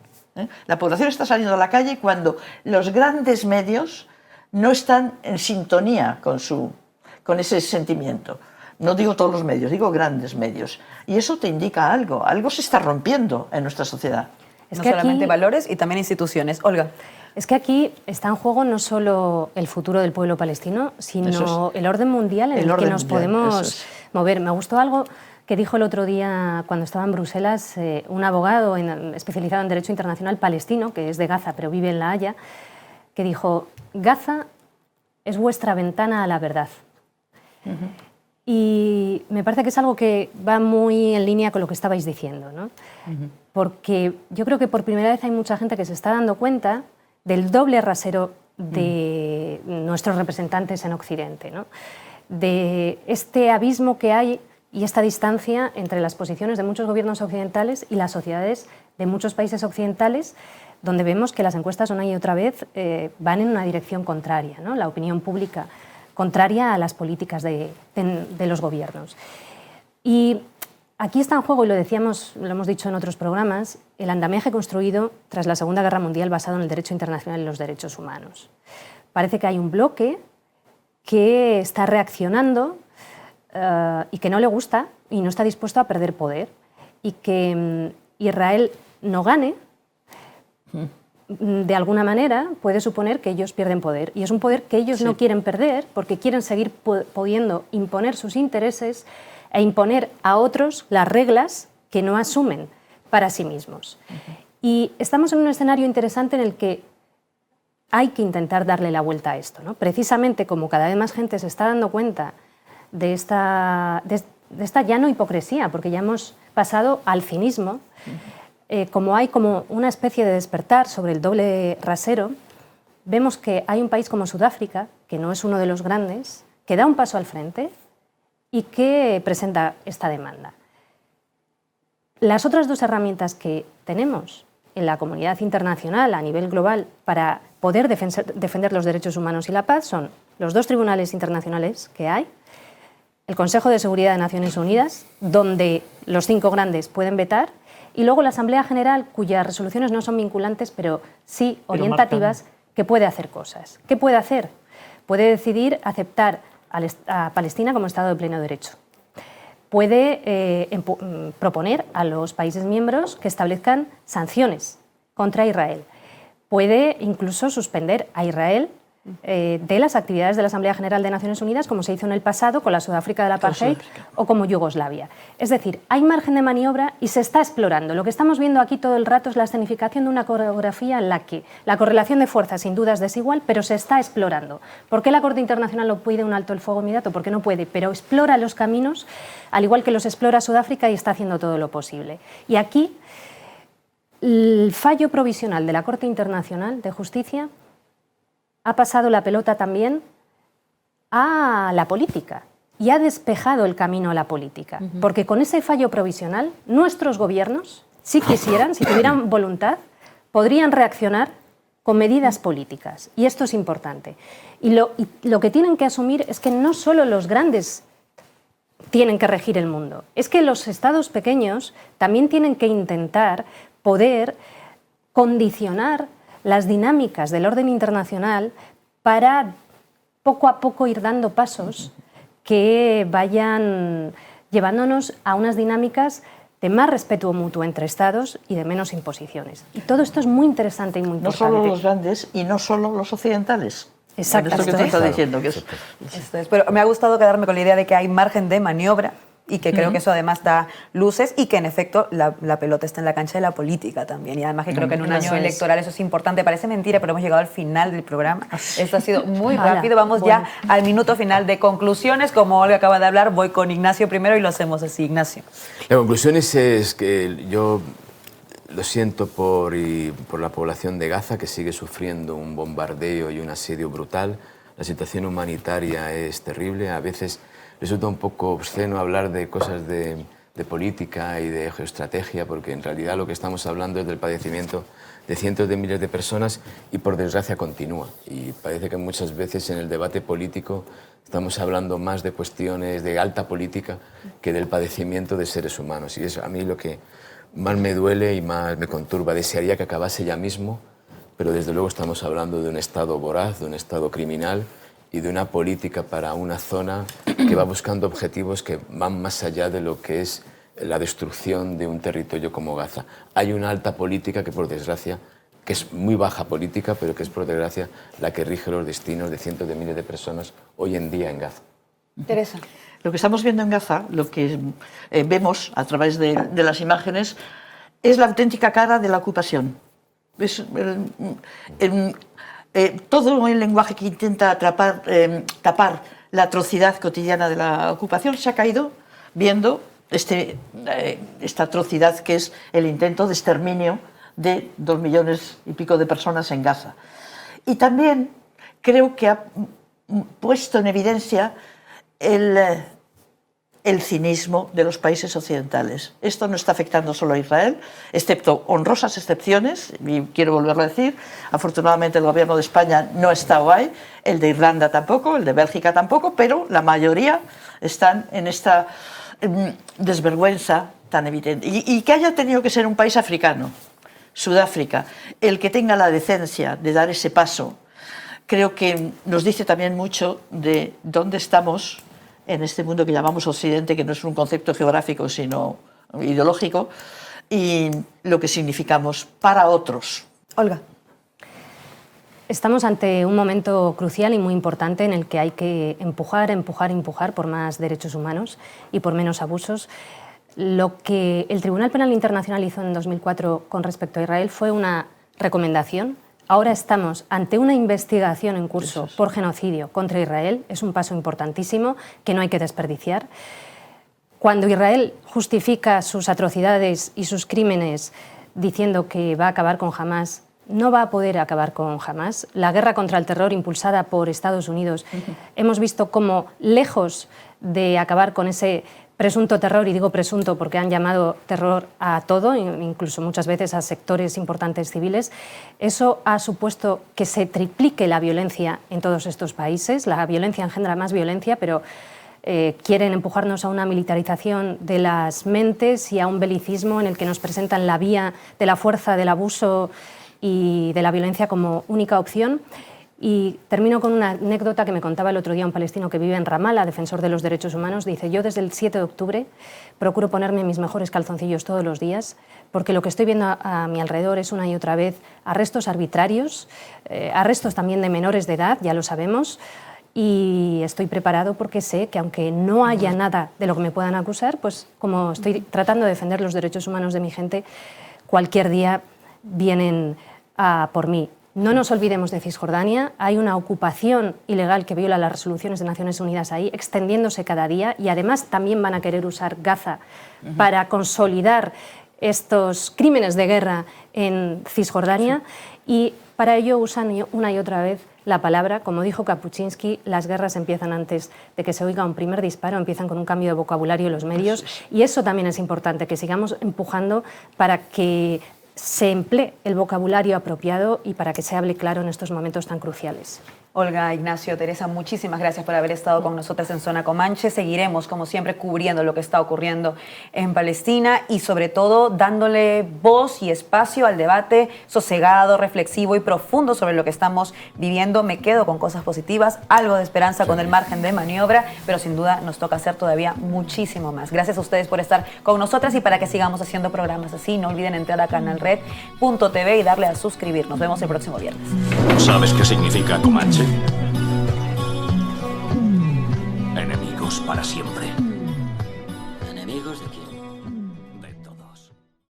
La población está saliendo a la calle cuando los grandes medios no están en sintonía con ese sentimiento. No digo todos los medios, digo grandes medios. Y eso te indica algo se está rompiendo en nuestra sociedad. Es que no solamente valores y también instituciones. Olga. Es que aquí está en juego no solo el futuro del pueblo palestino, sino el orden mundial en el que nos podemos mover. Me gustó algo que dijo el otro día cuando estaba en Bruselas un abogado especializado en Derecho Internacional palestino, que es de Gaza pero vive en La Haya, que dijo: Gaza es vuestra ventana a la verdad. Y me parece que es algo que va muy en línea con lo que estabais diciendo, ¿no? Porque yo creo que por primera vez hay mucha gente que se está dando cuenta del doble rasero de nuestros representantes en Occidente, ¿no? De este abismo que hay y esta distancia entre las posiciones de muchos gobiernos occidentales y las sociedades de muchos países occidentales, donde vemos que las encuestas una y otra vez van en una dirección contraria, ¿no? La opinión pública contraria a las políticas de los gobiernos. Y aquí está en juego, y lo hemos dicho en otros programas, el andamiaje construido tras la Segunda Guerra Mundial basado en el derecho internacional y los derechos humanos. Parece que hay un bloque que está reaccionando y que no le gusta y no está dispuesto a perder poder, y que Israel no gane, de alguna manera puede suponer que ellos pierden poder, y es un poder que ellos no quieren perder porque quieren seguir pudiendo imponer sus intereses e imponer a otros las reglas que no asumen para sí mismos. Y estamos en un escenario interesante en el que hay que intentar darle la vuelta a esto, ¿no? Precisamente como cada vez más gente se está dando cuenta de esta ya no hipocresía, porque ya hemos pasado al cinismo, como hay como una especie de despertar sobre el doble rasero, vemos que hay un país como Sudáfrica, que no es uno de los grandes, que da un paso al frente y que presenta esta demanda. Las otras dos herramientas que tenemos en la comunidad internacional a nivel global para poder defender los derechos humanos y la paz son los dos tribunales internacionales que hay, el Consejo de Seguridad de Naciones Unidas, donde los 5 grandes pueden vetar, y luego la Asamblea General, cuyas resoluciones no son vinculantes, pero sí orientativas, que puede hacer cosas. ¿Qué puede hacer? Puede decidir aceptar a Palestina como Estado de pleno derecho. Puede proponer a los países miembros que establezcan sanciones contra Israel. Puede incluso suspender a Israel de las actividades de la Asamblea General de Naciones Unidas, como se hizo en el pasado con la Sudáfrica del apartheid o como Yugoslavia. Es decir, hay margen de maniobra y se está explorando. Lo que estamos viendo aquí todo el rato es la escenificación de una coreografía en la que la correlación de fuerzas sin duda es desigual, pero se está explorando. ¿Por qué la Corte Internacional no pide un alto el fuego inmediato? Porque no puede, pero explora los caminos, al igual que los explora Sudáfrica, y está haciendo todo lo posible. Y aquí el fallo provisional de la Corte Internacional de Justicia ha pasado la pelota también a la política y ha despejado el camino a la política. Porque con ese fallo provisional, nuestros gobiernos, si quisieran, si tuvieran voluntad, podrían reaccionar con medidas políticas. Y esto es importante. Y lo que tienen que asumir es que no solo los grandes tienen que regir el mundo, es que los estados pequeños también tienen que intentar poder condicionar las dinámicas del orden internacional para poco a poco ir dando pasos que vayan llevándonos a unas dinámicas de más respeto mutuo entre estados y de menos imposiciones. Y todo esto es muy interesante y muy importante. No solo los grandes y no solo los occidentales. Exactamente. Esto que te está diciendo. Que Esto es. Pero me ha gustado quedarme con la idea de que hay margen de maniobra y que creo que eso además da luces y que en efecto la pelota está en la cancha de la política también. Y además que creo que en un año electoral eso es importante. Parece mentira, pero hemos llegado al final del programa. Esto ha sido muy rápido. Vamos ya al minuto final de conclusiones. Como Olga acaba de hablar, voy con Ignacio primero y lo hacemos así. Ignacio. La conclusión es que yo lo siento por la población de Gaza, que sigue sufriendo un bombardeo y un asedio brutal. La situación humanitaria es terrible. A veces resulta un poco obsceno hablar de cosas de política y de geoestrategia, porque en realidad lo que estamos hablando es del padecimiento de cientos de miles de personas y por desgracia continúa. Y parece que muchas veces en el debate político estamos hablando más de cuestiones de alta política que del padecimiento de seres humanos. Y es a mí lo que más me duele y más me conturba. Desearía que acabase ya mismo, pero desde luego estamos hablando de un Estado voraz, de un Estado criminal y de una política para una zona que va buscando objetivos que van más allá de lo que es la destrucción de un territorio como Gaza. Hay una alta política que, por desgracia, que es muy baja política, pero que es, por desgracia, la que rige los destinos de cientos de miles de personas hoy en día en Gaza. Teresa. Lo que estamos viendo en Gaza, lo que vemos a través de las imágenes, es la auténtica cara de la ocupación. Es todo el lenguaje que intenta tapar la atrocidad cotidiana de la ocupación se ha caído viendo esta atrocidad que es el intento de exterminio de 2 millones y pico de personas en Gaza. Y también creo que ha puesto en evidencia el el cinismo de los países occidentales. Esto no está afectando solo a Israel, excepto honrosas excepciones, y quiero volverlo a decir, afortunadamente el gobierno de España no ha estado ahí, el de Irlanda tampoco, el de Bélgica tampoco, pero la mayoría están en esta desvergüenza tan evidente. Y que haya tenido que ser un país africano, Sudáfrica, el que tenga la decencia de dar ese paso, creo que nos dice también mucho de dónde estamos en este mundo que llamamos Occidente, que no es un concepto geográfico, sino ideológico, y lo que significamos para otros. Olga. Estamos ante un momento crucial y muy importante en el que hay que empujar por más derechos humanos y por menos abusos. Lo que el Tribunal Penal Internacional hizo en 2004 con respecto a Israel fue una recomendación. Ahora estamos ante una investigación en curso por genocidio contra Israel. Es un paso importantísimo que no hay que desperdiciar. Cuando Israel justifica sus atrocidades y sus crímenes diciendo que va a acabar con Hamás, no va a poder acabar con Hamás. La guerra contra el terror impulsada por Estados Unidos, hemos visto cómo, lejos de acabar con ese presunto terror, y digo presunto porque han llamado terror a todo, incluso muchas veces a sectores importantes civiles, eso ha supuesto que se triplique la violencia en todos estos países. La violencia engendra más violencia, pero quieren empujarnos a una militarización de las mentes y a un belicismo en el que nos presentan la vía de la fuerza, del abuso y de la violencia como única opción. Y termino con una anécdota que me contaba el otro día un palestino que vive en Ramallah, defensor de los derechos humanos. Dice: yo desde el 7 de octubre procuro ponerme mis mejores calzoncillos todos los días, porque lo que estoy viendo a mi alrededor es una y otra vez arrestos arbitrarios, arrestos también de menores de edad, ya lo sabemos, y estoy preparado porque sé que aunque no haya nada de lo que me puedan acusar, pues como estoy tratando de defender los derechos humanos de mi gente, cualquier día vienen a por mí. No nos olvidemos de Cisjordania, hay una ocupación ilegal que viola las resoluciones de Naciones Unidas ahí, extendiéndose cada día, y además también van a querer usar Gaza para consolidar estos crímenes de guerra en Cisjordania, y para ello usan una y otra vez la palabra. Como dijo Kapuscinski, las guerras empiezan antes de que se oiga un primer disparo, empiezan con un cambio de vocabulario en los medios, y eso también es importante, que sigamos empujando para que se emplee el vocabulario apropiado y para que se hable claro en estos momentos tan cruciales. Olga, Ignacio, Teresa, muchísimas gracias por haber estado con nosotras en Zona Comanche. Seguiremos, como siempre, cubriendo lo que está ocurriendo en Palestina y, sobre todo, dándole voz y espacio al debate sosegado, reflexivo y profundo sobre lo que estamos viviendo. Me quedo con cosas positivas, algo de esperanza con el margen de maniobra, pero sin duda nos toca hacer todavía muchísimo más. Gracias a ustedes por estar con nosotras y para que sigamos haciendo programas así, no olviden entrar a canalred.tv y darle a suscribir. Nos vemos el próximo viernes. ¿Sabes qué significa Comanche? Enemigos para siempre.